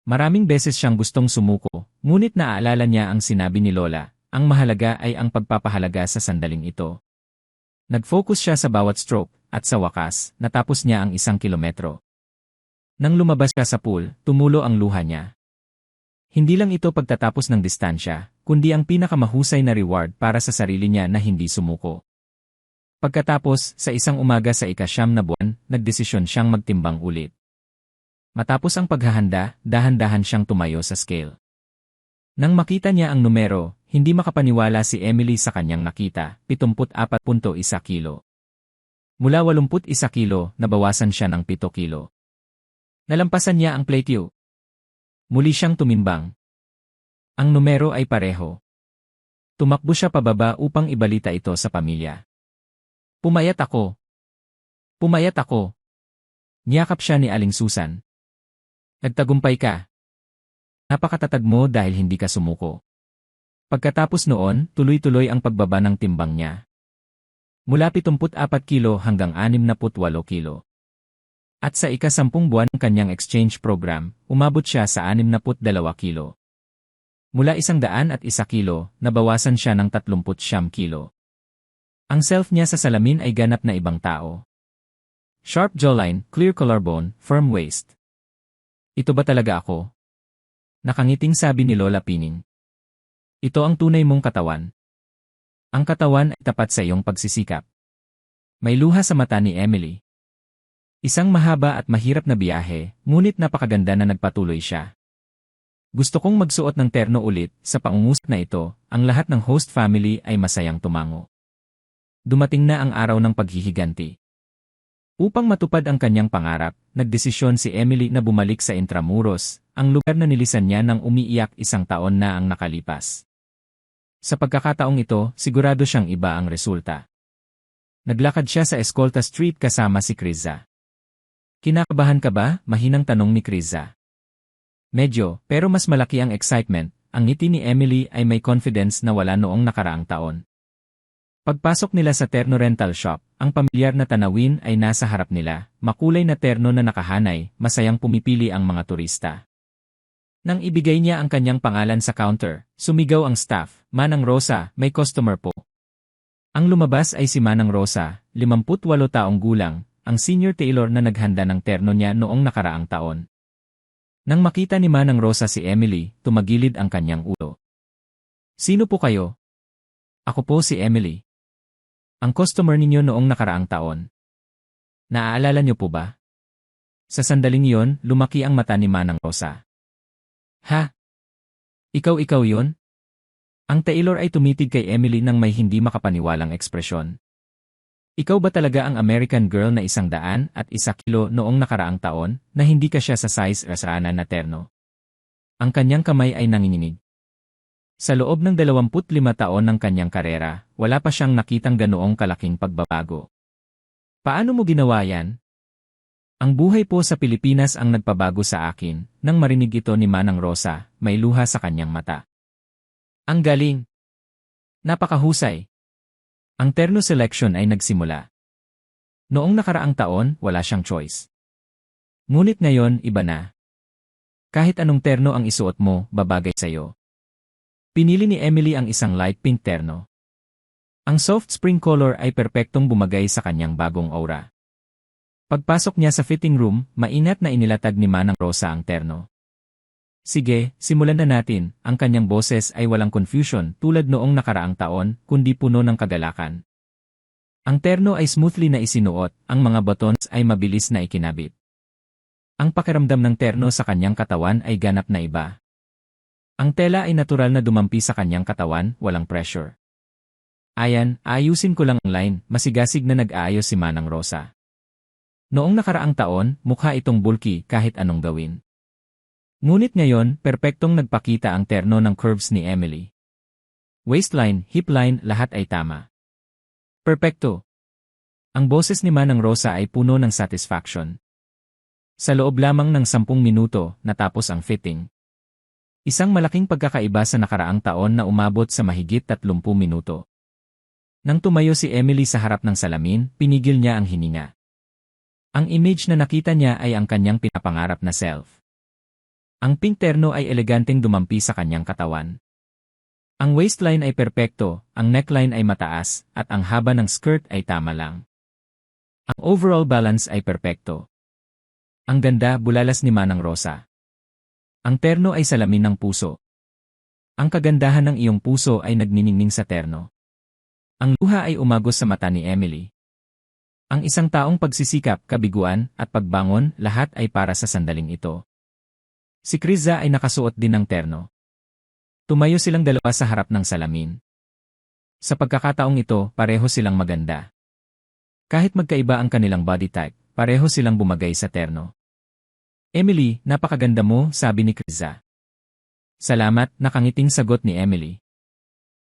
Maraming beses siyang gustong sumuko, ngunit naaalala niya ang sinabi ni Lola, ang mahalaga ay ang pagpapahalaga sa sandaling ito. Nag-focus siya sa bawat stroke, at sa wakas, natapos niya ang 1 kilometro. Nang lumabas siya sa pool, tumulo ang luha niya. Hindi lang ito pagtatapos ng distansya, kundi ang pinakamahusay na reward para sa sarili niya na hindi sumuko. Pagkatapos, sa isang umaga sa ika-9 na buwan, nagdesisyon siyang magtimbang ulit. Matapos ang paghahanda, dahan-dahan siyang tumayo sa scale. Nang makita niya ang numero, hindi makapaniwala si Emily sa kanyang nakita, 74.1 kilo. Mula 81 kilo, nabawasan siya ng 7 kilo. Nalampasan niya ang plateau. Muli siyang tumimbang. Ang numero ay pareho. Tumakbo siya pababa upang ibalita ito sa pamilya. Pumayat ako. Pumayat ako. Niyakap siya ni Aling Susan. Nagtagumpay ka. Napakatatag mo dahil hindi ka sumuko. Pagkatapos noon, tuloy-tuloy ang pagbaba ng timbang niya. Mula 74 kilo hanggang 68 kilo. At sa ika-10 buwan ng kanyang exchange program, umabot siya sa 62 kilo. Mula 101 kilo, nabawasan siya ng 39 kilo. Ang self niya sa salamin ay ganap na ibang tao. Sharp jawline, clear collarbone, firm waist. Ito ba talaga ako? Nakangiting sabi ni Lola Pining. Ito ang tunay mong katawan. Ang katawan ay tapat sa iyong pagsisikap. May luha sa mata ni Emily. Isang mahaba at mahirap na biyahe, ngunit napakaganda na nagpatuloy siya. Gusto kong magsuot ng terno ulit, sa pangungusap na ito, ang lahat ng host family ay masayang tumango. Dumating na ang araw ng paghihiganti. Upang matupad ang kanyang pangarap, nagdesisyon si Emily na bumalik sa Intramuros, ang lugar na nilisan niya nang umiiyak 1 taon na ang nakalipas. Sa pagkakataong ito, sigurado siyang iba ang resulta. Naglakad siya sa Escolta Street kasama si Kriza. Kinakabahan ka ba? Mahinang tanong ni Kriza. Medyo, pero mas malaki ang excitement. Ang ngiti ni Emily ay may confidence na wala noong nakaraang taon. Pagpasok nila sa terno rental shop, ang pamilyar na tanawin ay nasa harap nila, makulay na terno na nakahanay, masayang pumipili ang mga turista. Nang ibigay niya ang kanyang pangalan sa counter, sumigaw ang staff, Manang Rosa, may customer po. Ang lumabas ay si Manang Rosa, 58 taong gulang, ang senior tailor na naghanda ng terno niya noong nakaraang taon. Nang makita ni Manang Rosa si Emily, tumagilid ang kanyang ulo. Sino po kayo? Ako po si Emily. Ang customer ninyo noong nakaraang taon. Naaalala niyo po ba? Sa sandaling iyon, lumaki ang mata ni Manang Rosa. Ha? Ikaw yon? Ang tailor ay tumitig kay Emily nang may hindi makapaniwalang ekspresyon. Ikaw ba talaga ang American girl na 101 kilo noong nakaraang taon na hindi ka siya sa size rasana na terno? Ang kanyang kamay ay nanginginig. Sa loob ng 25 taon ng kanyang karera, wala pa siyang nakitang ganoong kalaking pagbabago. Paano mo ginawa yan? Ang buhay po sa Pilipinas ang nagpabago sa akin, nang marinig ito ni Manang Rosa, may luha sa kanyang mata. Ang galing! Napakahusay! Ang terno selection ay nagsimula. Noong nakaraang taon, wala siyang choice. Ngunit ngayon, iba na. Kahit anong terno ang isuot mo, babagay sa'yo. Pinili ni Emily ang isang light pink terno. Ang soft spring color ay perpektong bumagay sa kanyang bagong aura. Pagpasok niya sa fitting room, mainat na inilatag ni Manang Rosa ang terno. Sige, simulan na natin. Ang kanyang boses ay walang confusion tulad noong nakaraang taon, kundi puno ng kagalakan. Ang terno ay smoothly na isinuot, ang mga buttons ay mabilis na ikinabit. Ang pakiramdam ng terno sa kanyang katawan ay ganap na iba. Ang tela ay natural na dumampi sa kanyang katawan, walang pressure. Ayan, ayusin ko lang ang line, masigasig na nag-aayos si Manang Rosa. Noong nakaraang taon, mukha itong bulky kahit anong gawin. Ngunit ngayon, perpektong nagpakita ang terno ng curves ni Emily. Waistline, hipline, lahat ay tama. Perpekto. Ang boses ni Manang Rosa ay puno ng satisfaction. Sa loob lamang ng 10 minuto, natapos ang fitting. Isang malaking pagkakaiba sa nakaraang taon na umabot sa mahigit 30 minuto. Nang tumayo si Emily sa harap ng salamin, pinigil niya ang hininga. Ang image na nakita niya ay ang kanyang pinapangarap na self. Ang pink terno ay eleganteng dumampi sa kanyang katawan. Ang waistline ay perpekto, ang neckline ay mataas, at ang haba ng skirt ay tama lang. Ang overall balance ay perpekto. Ang ganda, bulalas ni Manang Rosa. Ang terno ay salamin ng puso. Ang kagandahan ng iyong puso ay nagniningning sa terno. Ang luha ay umagos sa mata ni Emily. Ang isang taong pagsisikap, kabiguan, at pagbangon, lahat ay para sa sandaling ito. Si Criza ay nakasuot din ng terno. Tumayo silang dalawa sa harap ng salamin. Sa pagkakataong ito, pareho silang maganda. Kahit magkaiba ang kanilang body type, pareho silang bumagay sa terno. Emily, napakaganda mo, sabi ni Criza. Salamat, nakangiting sagot ni Emily.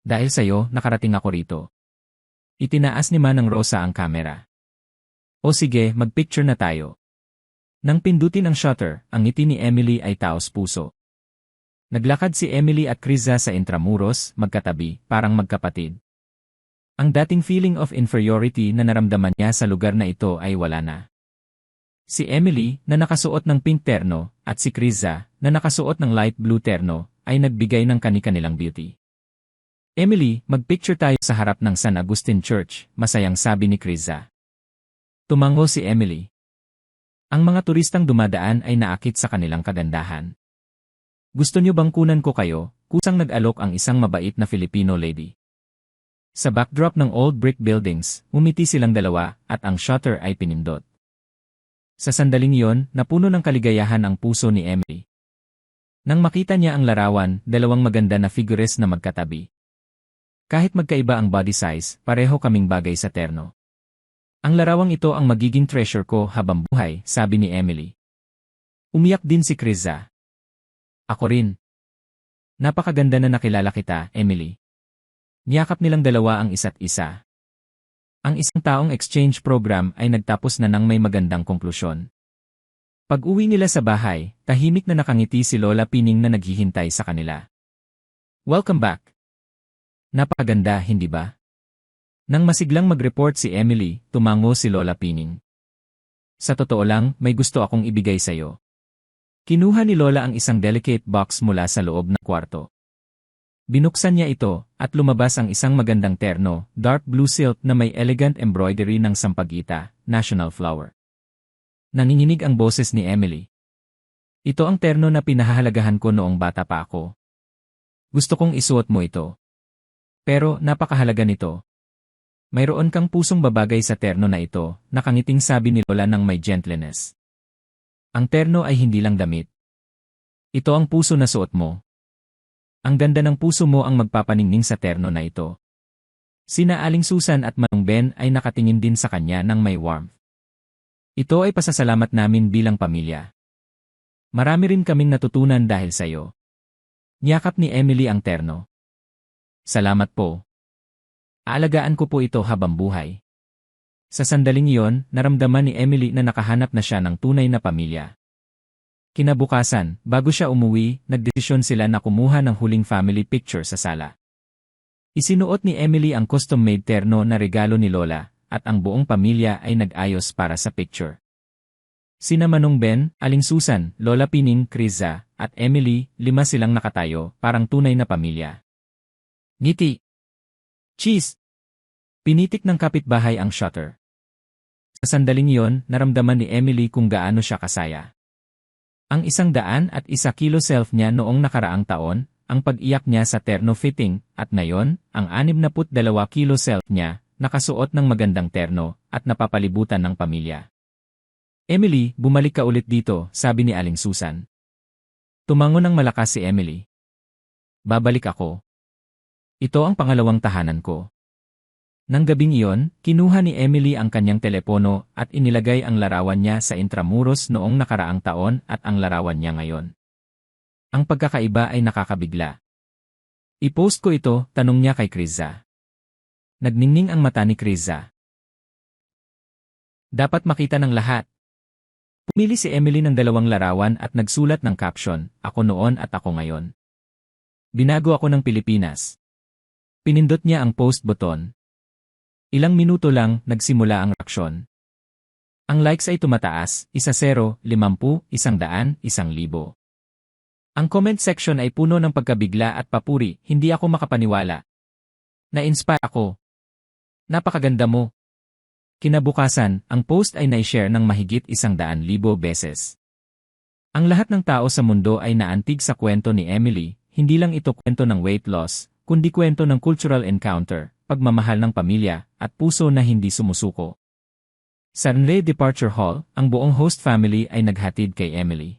Dahil sa'yo, nakarating ako rito. Itinaas ni Manang Rosa ang kamera. O sige, mag-picture na tayo. Nang pindutin ang shutter, ang ngiti ni Emily ay taos puso. Naglakad si Emily at Criza sa intramuros, magkatabi, parang magkapatid. Ang dating feeling of inferiority na naramdaman niya sa lugar na ito ay wala na. Si Emily, na nakasuot ng pink terno, at si Criza, na nakasuot ng light blue terno, ay nagbigay ng kani-kanilang beauty. Emily, mag-picture tayo sa harap ng San Agustin Church, masayang sabi ni Criza. Tumango si Emily. Ang mga turistang dumadaan ay naakit sa kanilang kagandahan. Gusto niyo bang kunan ko kayo? Kusang nag-alok ang isang mabait na Filipino lady. Sa backdrop ng old brick buildings, umiti silang dalawa at ang shutter ay pinindot. Sa sandaling iyon, napuno ng kaligayahan ang puso ni Emily. Nang makita niya ang larawan, dalawang maganda na figures na magkatabi. Kahit magkaiba ang body size, pareho kaming bagay sa terno. Ang larawang ito ang magiging treasure ko habang buhay, sabi ni Emily. Umiyak din si Criza. Ako rin. Napakaganda na nakilala kita, Emily. Niyakap nilang dalawa ang isa't isa. Ang isang taong exchange program ay nagtapos na ng may magandang konklusyon. Pag-uwi nila sa bahay, tahimik na nakangiti si Lola Pining na naghihintay sa kanila. Welcome back. Napakaganda, hindi ba? Nang masiglang mag-report si Emily, tumango si Lola Pining. Sa totoo lang, may gusto akong ibigay sa'yo. Kinuha ni Lola ang isang delicate box mula sa loob ng kwarto. Binuksan niya ito, at lumabas ang isang magandang terno, dark blue silk na may elegant embroidery ng sampagita, national flower. Nanginginig ang boses ni Emily. Ito ang terno na pinahahalagahan ko noong bata pa ako. Gusto kong isuot mo ito. Pero napakahalaga nito. Mayroon kang pusong babagay sa terno na ito, nakangiting sabi ni Lola ng may gentleness. Ang terno ay hindi lang damit. Ito ang puso na suot mo. Ang ganda ng puso mo ang magpapaningning sa terno na ito. Sina Aling Susan at Manong Ben ay nakatingin din sa kanya ng may warmth. Ito ay pasasalamat namin bilang pamilya. Marami rin kaming natutunan dahil sa iyo. Niyakap ni Emily ang terno. Salamat po. Aalagaan ko po ito habang buhay. Sa sandaling iyon, naramdaman ni Emily na nakahanap na siya ng tunay na pamilya. Kinabukasan, bago siya umuwi, nagdesisyon sila na kumuha ng huling family picture sa sala. Isinuot ni Emily ang custom-made terno na regalo ni Lola, at ang buong pamilya ay nag-ayos para sa picture. Sina Manong Ben, Aling Susan, Lola Pining, Criza, at Emily, 5 silang nakatayo, parang tunay na pamilya. Ngiti. Cheese! Pinitik ng kapitbahay ang shutter. Sa sandaling iyon, naramdaman ni Emily kung gaano siya kasaya. Ang 101 kilo self niya noong nakaraang taon, ang pag-iyak niya sa terno fitting, at ngayon, ang 62 kilo self niya, nakasuot ng magandang terno, at napapalibutan ng pamilya. Emily, bumalik ka ulit dito, sabi ni Aling Susan. Tumango ng malakas si Emily. Babalik ako. Ito ang pangalawang tahanan ko. Nang gabing iyon, kinuha ni Emily ang kanyang telepono at inilagay ang larawan niya sa Intramuros noong nakaraang taon at ang larawan niya ngayon. Ang pagkakaiba ay nakakabigla. I-post ko ito, tanong niya kay Criza. Nagningning ang mata ni Criza. Dapat makita ng lahat. Pumili si Emily ng 2 larawan at nagsulat ng caption, ako noon at ako ngayon. Binago ako ng Pilipinas. Pinindot niya ang post button. Ilang minuto lang, nagsimula ang reaksyon. Ang likes ay tumataas, 10, 50, 100, 1,000. Ang comment section ay puno ng pagkabigla at papuri, hindi ako makapaniwala. Na-inspire ako. Napakaganda mo. Kinabukasan, ang post ay na-share ng mahigit 100,000 beses. Ang lahat ng tao sa mundo ay naantig sa kwento ni Emily, hindi lang ito kwento ng weight loss, kundi kwento ng cultural encounter, pagmamahal ng pamilya, at puso na hindi sumusuko. Sa Nle Departure Hall, ang buong host family ay naghatid kay Emily.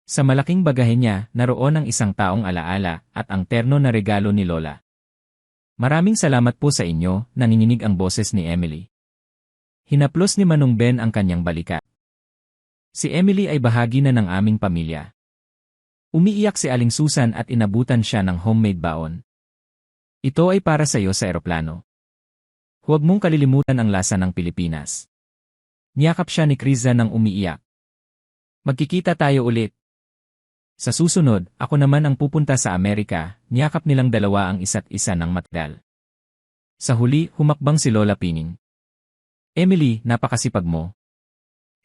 Sa malaking bagahe niya, naroon ang 1 taong alaala at ang terno na regalo ni Lola. Maraming salamat po sa inyo, nanginginig ang boses ni Emily. Hinaplos ni Manong Ben ang kanyang balikat. Si Emily ay bahagi na ng aming pamilya. Umiiyak si Aling Susan at inabutan siya ng homemade baon. Ito ay para sa iyo sa eroplano. Huwag mong kalilimutan ang lasa ng Pilipinas. Niyakap siya ni Criza nang umiiyak. Magkikita tayo ulit. Sa susunod, ako naman ang pupunta sa Amerika, niyakap nilang 2 ang isa't isa ng matagal. Sa huli, humakbang si Lola Pining. Emily, napakasipag mo.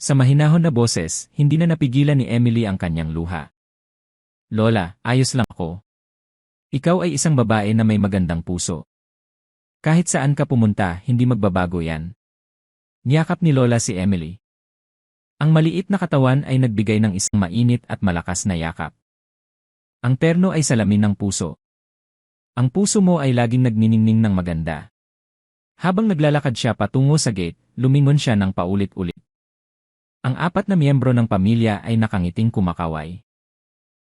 Sa mahinahon na boses, hindi na napigilan ni Emily ang kanyang luha. Lola, ayos lang ako. Ikaw ay isang babae na may magandang puso. Kahit saan ka pumunta, hindi magbabago yan. Niyakap ni Lola si Emily. Ang maliit na katawan ay nagbigay ng isang mainit at malakas na yakap. Ang terno ay salamin ng puso. Ang puso mo ay laging nagniningning ng maganda. Habang naglalakad siya patungo sa gate, lumingon siya ng paulit-ulit. Ang 4 na miyembro ng pamilya ay nakangiting kumakaway.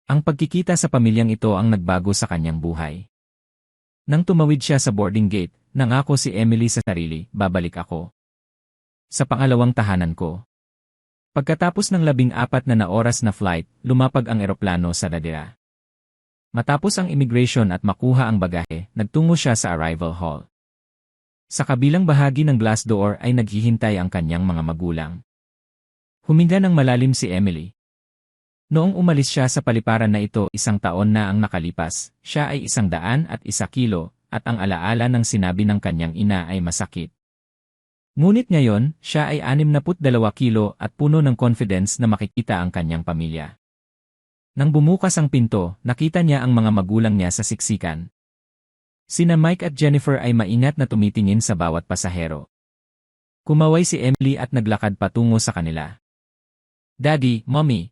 Ang pagkikita sa pamilyang ito ang nagbago sa kanyang buhay. Nang tumawid siya sa boarding gate, nangako si Emily sa sarili, babalik ako. Sa pangalawang tahanan ko. Pagkatapos ng 14 na oras na flight, lumapag ang eroplano sa Dadera. Matapos ang immigration at makuha ang bagahe, nagtungo siya sa arrival hall. Sa kabilang bahagi ng glass door ay naghihintay ang kanyang mga magulang. Huminga ng malalim si Emily. Noong umalis siya sa paliparan na ito 1 taon na ang nakalipas, siya ay 101 kilo, at ang alaala ng sinabi ng kanyang ina ay masakit. Ngunit ngayon, siya ay 62 kilo at puno ng confidence na makikita ang kanyang pamilya. Nang bumukas ang pinto, nakita niya ang mga magulang niya sa siksikan. Sina Mike at Jennifer ay maingat na tumitingin sa bawat pasahero. Kumaway si Emily at naglakad patungo sa kanila. Daddy, Mommy.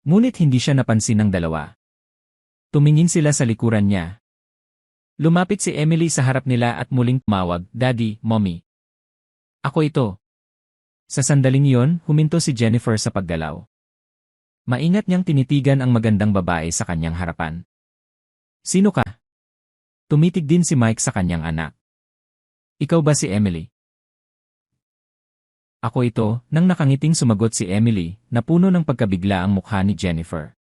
Ngunit hindi siya napansin ng dalawa. Tumingin sila sa likuran niya. Lumapit si Emily sa harap nila at muling tumawag, Daddy, Mommy. Ako ito. Sa sandaling iyon, huminto si Jennifer sa paggalaw. Maingat niyang tinitigan ang magandang babae sa kanyang harapan. Sino ka? Tumitig din si Mike sa kanyang anak. Ikaw ba si Emily? Ako ito, nang nakangiting sumagot si Emily, na puno ng pagkabigla ang mukha ni Jennifer.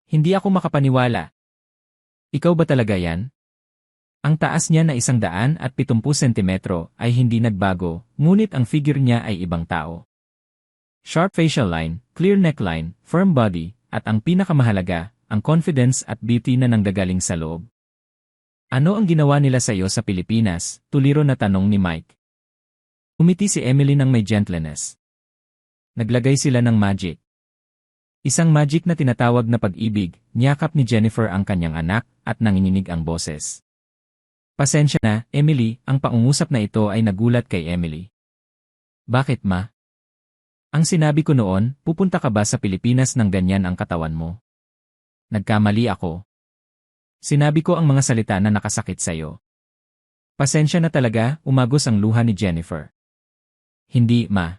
Hindi ako makapaniwala. Ikaw ba talaga yan? Ang taas niya na 170 sentimetro ay hindi nagbago, ngunit ang figure niya ay ibang tao. Sharp facial line, clear neckline, firm body, at ang pinakamahalaga, ang confidence at beauty na nanggagaling sa loob. Ano ang ginawa nila sa iyo sa Pilipinas? Tuliro na tanong ni Mike. Umiti si Emily ng may gentleness. Naglagay sila ng magic. Isang magic na tinatawag na pag-ibig, niyakap ni Jennifer ang kanyang anak, at nanginginig ang boses. Pasensya na, Emily, ang pangungusap na ito ay nagulat kay Emily. Bakit ma? Ang sinabi ko noon, pupunta ka ba sa Pilipinas nang ganyan ang katawan mo? Nagkamali ako. Sinabi ko ang mga salita na nakasakit sa'yo. Pasensya na talaga, umagos ang luha ni Jennifer. Hindi, ma.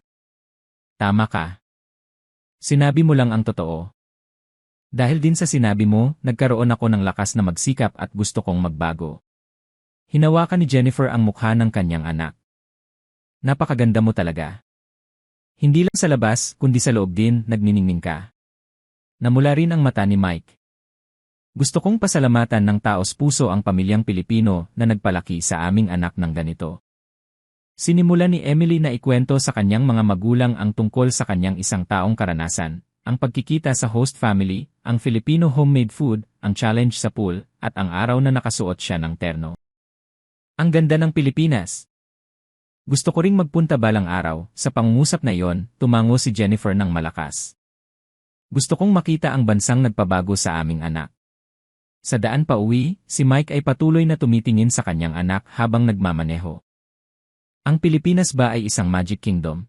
Tama ka. Sinabi mo lang ang totoo. Dahil din sa sinabi mo, nagkaroon ako ng lakas na magsikap at gusto kong magbago. Hinawakan ni Jennifer ang mukha ng kanyang anak. Napakaganda mo talaga. Hindi lang sa labas, kundi sa loob din, nagniningning ka. Namula rin ang mata ni Mike. Gusto kong pasalamatan ng taos puso ang pamilyang Pilipino na nagpalaki sa aming anak ng ganito. Sinimulan ni Emily na ikwento sa kanyang mga magulang ang tungkol sa kanyang isang taong karanasan, ang pagkikita sa host family, ang Filipino homemade food, ang challenge sa pool, at ang araw na nakasuot siya ng terno. Ang ganda ng Pilipinas! Gusto ko ring magpunta balang araw, sa pangungusap na iyon, tumango si Jennifer ng malakas. Gusto kong makita ang bansang nagpabago sa aming anak. Sa daan pa uwi, si Mike ay patuloy na tumitingin sa kanyang anak habang nagmamaneho. Ang Pilipinas ba ay isang magic kingdom?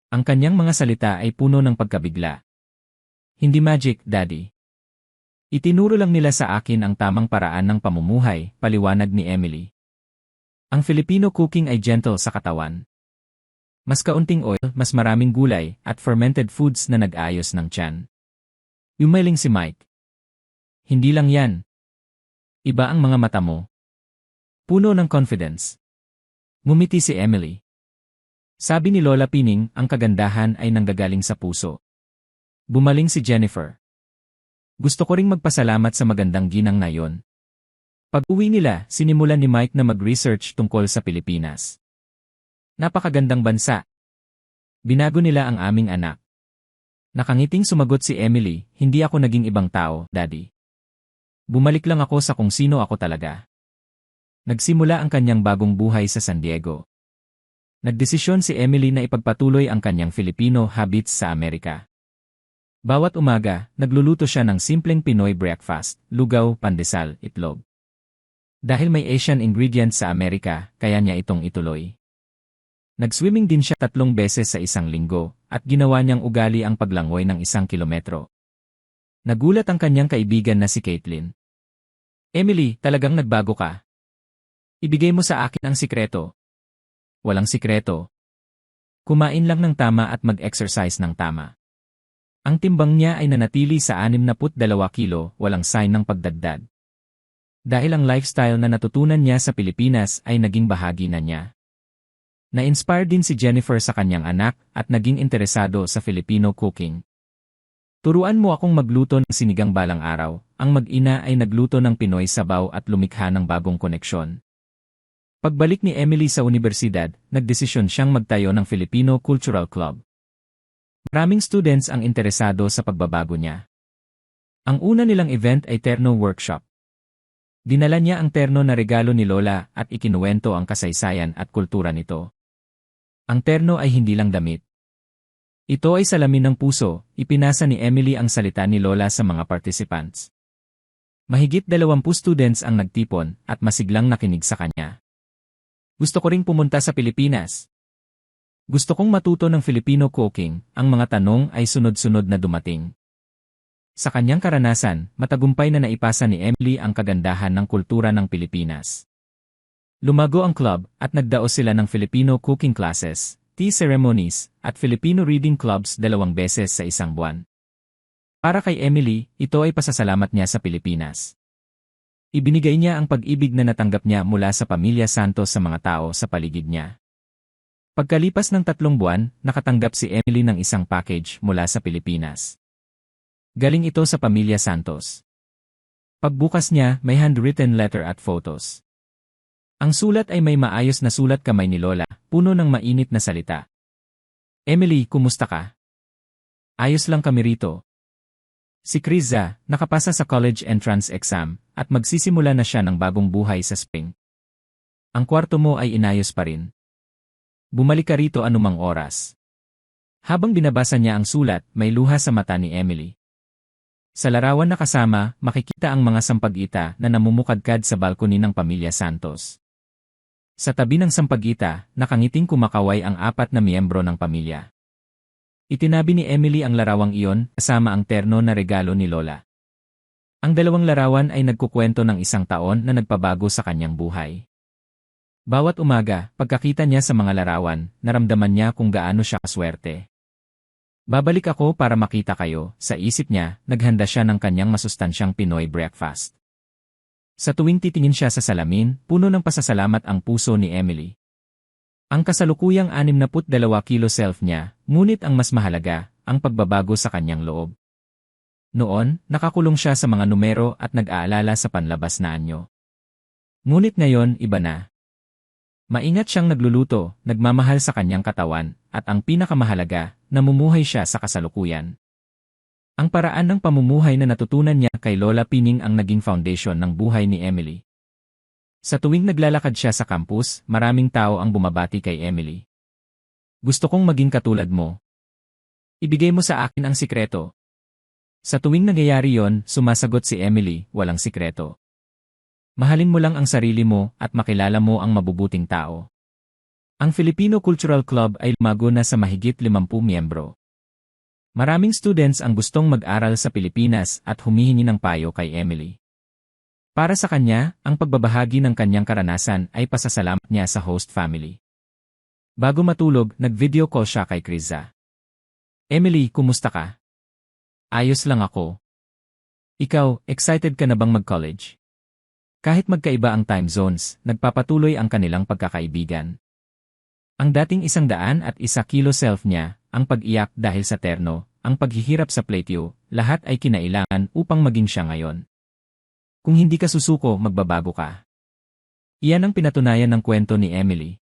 Ang kanyang mga salita ay puno ng pagkabigla. Hindi magic, Daddy. Itinuro lang nila sa akin ang tamang paraan ng pamumuhay, paliwanag ni Emily. Ang Filipino cooking ay gentle sa katawan. Mas kaunting oil, mas maraming gulay, at fermented foods na nag-ayos ng tiyan. Umiling si Mike. Hindi lang yan. Iba ang mga mata mo. Puno ng confidence. Ngumiti si Emily. Sabi ni Lola Pining, ang kagandahan ay nanggagaling sa puso. Bumaling si Jennifer. Gusto ko ring magpasalamat sa magandang ginang na yon. Pag-uwi nila, sinimulan ni Mike na mag-research tungkol sa Pilipinas. Napakagandang bansa. Binago nila ang aming anak. Nakangiting sumagot si Emily, hindi ako naging ibang tao, Daddy. Bumalik lang ako sa kung sino ako talaga. Nagsimula ang kanyang bagong buhay sa San Diego. Nagdesisyon si Emily na ipagpatuloy ang kanyang Filipino habits sa Amerika. Bawat umaga, nagluluto siya ng simpleng Pinoy breakfast, lugaw, pandesal, itlog. Dahil may Asian ingredients sa Amerika, kaya niya itong ituloy. Nag-swimming din siya 3 beses sa isang linggo, at ginawa niyang ugali ang paglangoy ng 1 kilometro. Nagulat ang kanyang kaibigan na si Caitlin. Emily, talagang nagbago ka. Ibigay mo sa akin ang sikreto. Walang sikreto. Kumain lang ng tama at mag-exercise ng tama. Ang timbang niya ay nanatili sa 62 kilo, walang sign ng pagdagdag. Dahil ang lifestyle na natutunan niya sa Pilipinas ay naging bahagi na niya. Na-inspire din si Jennifer sa kanyang anak at naging interesado sa Filipino cooking. Turuan mo akong magluto ng sinigang balang araw, ang mag-ina ay nagluto ng Pinoy sabaw at lumikha ng bagong koneksyon. Pagbalik ni Emily sa universidad, nagdesisyon siyang magtayo ng Filipino Cultural Club. Maraming students ang interesado sa pagbabago niya. Ang una nilang event ay terno workshop. Dinala niya ang terno na regalo ni Lola at ikinuwento ang kasaysayan at kultura nito. Ang terno ay hindi lang damit. Ito ay salamin ng puso, ipinasa ni Emily ang salita ni Lola sa mga participants. Mahigit 20 students ang nagtipon at masiglang nakinig sa kanya. Gusto ko ring pumunta sa Pilipinas. Gusto kong matuto ng Filipino cooking, ang mga tanong ay sunod-sunod na dumating. Sa kanyang karanasan, matagumpay na naipasa ni Emily ang kagandahan ng kultura ng Pilipinas. Lumago ang club at nagdaos sila ng Filipino cooking classes, tea ceremonies, at Filipino reading clubs 2 beses sa isang buwan. Para kay Emily, ito ay pasasalamat niya sa Pilipinas. Ibinigay niya ang pag-ibig na natanggap niya mula sa pamilya Santos sa mga tao sa paligid niya. Pagkalipas ng 3 buwan, nakatanggap si Emily ng isang package mula sa Pilipinas. Galing ito sa pamilya Santos. Pagbukas niya, may handwritten letter at photos. Ang sulat ay may maayos na sulat kamay ni Lola, puno ng mainit na salita. Emily, kumusta ka? Ayos lang kami rito. Si Criza, nakapasa sa college entrance exam, at magsisimula na siya ng bagong buhay sa spring. Ang kwarto mo ay inayos pa rin. Bumalik ka rito anumang oras. Habang binabasa niya ang sulat, may luha sa mata ni Emily. Sa larawan na kasama, makikita ang mga sampag-ita na namumukadkad sa balkoni ng pamilya Santos. Sa tabi ng sampag-ita, nakangiting kumakaway ang 4 na miyembro ng pamilya. Itinabi ni Emily ang larawang iyon kasama ang terno na regalo ni Lola. Ang 2 larawan ay nagkukwento ng isang taon na nagpabago sa kanyang buhay. Bawat umaga, pagkakita niya sa mga larawan, naramdaman niya kung gaano siya kaswerte. Babalik ako para makita kayo, sa isip niya, naghanda siya ng kanyang masustansyang Pinoy breakfast. Sa tuwing titingin siya sa salamin, puno ng pasasalamat ang puso ni Emily. Ang kasalukuyang 62 kilo self niya, ngunit ang mas mahalaga, ang pagbabago sa kanyang loob. Noon, nakakulong siya sa mga numero at nag-aalala sa panlabas na anyo. Ngunit ngayon, iba na. Maingat siyang nagluluto, nagmamahal sa kanyang katawan, at ang pinakamahalaga, namumuhay siya sa kasalukuyan. Ang paraan ng pamumuhay na natutunan niya kay Lola Pining ang naging foundation ng buhay ni Emily. Sa tuwing naglalakad siya sa campus, maraming tao ang bumabati kay Emily. Gusto kong maging katulad mo. Ibigay mo sa akin ang sikreto. Sa tuwing nangyayari yon, sumasagot si Emily, walang sikreto. Mahalin mo lang ang sarili mo at makilala mo ang mabubuting tao. Ang Filipino Cultural Club ay lumago na sa mahigit 50 miyembro. Maraming students ang gustong mag-aral sa Pilipinas at humihingi ng payo kay Emily. Para sa kanya, ang pagbabahagi ng kanyang karanasan ay pasasalamat niya sa host family. Bago matulog, nag-video call siya kay Criza. Emily, kumusta ka? Ayos lang ako. Ikaw, excited ka na bang mag-college? Kahit magkaiba ang time zones, nagpapatuloy ang kanilang pagkakaibigan. Ang dating 101 kilo self niya, ang pag-iyak dahil sa terno, ang paghihirap sa Plateau, lahat ay kinailangan upang maging siya ngayon. Kung hindi ka susuko, magbabago ka. Iyan ang pinatunayan ng kwento ni Emily.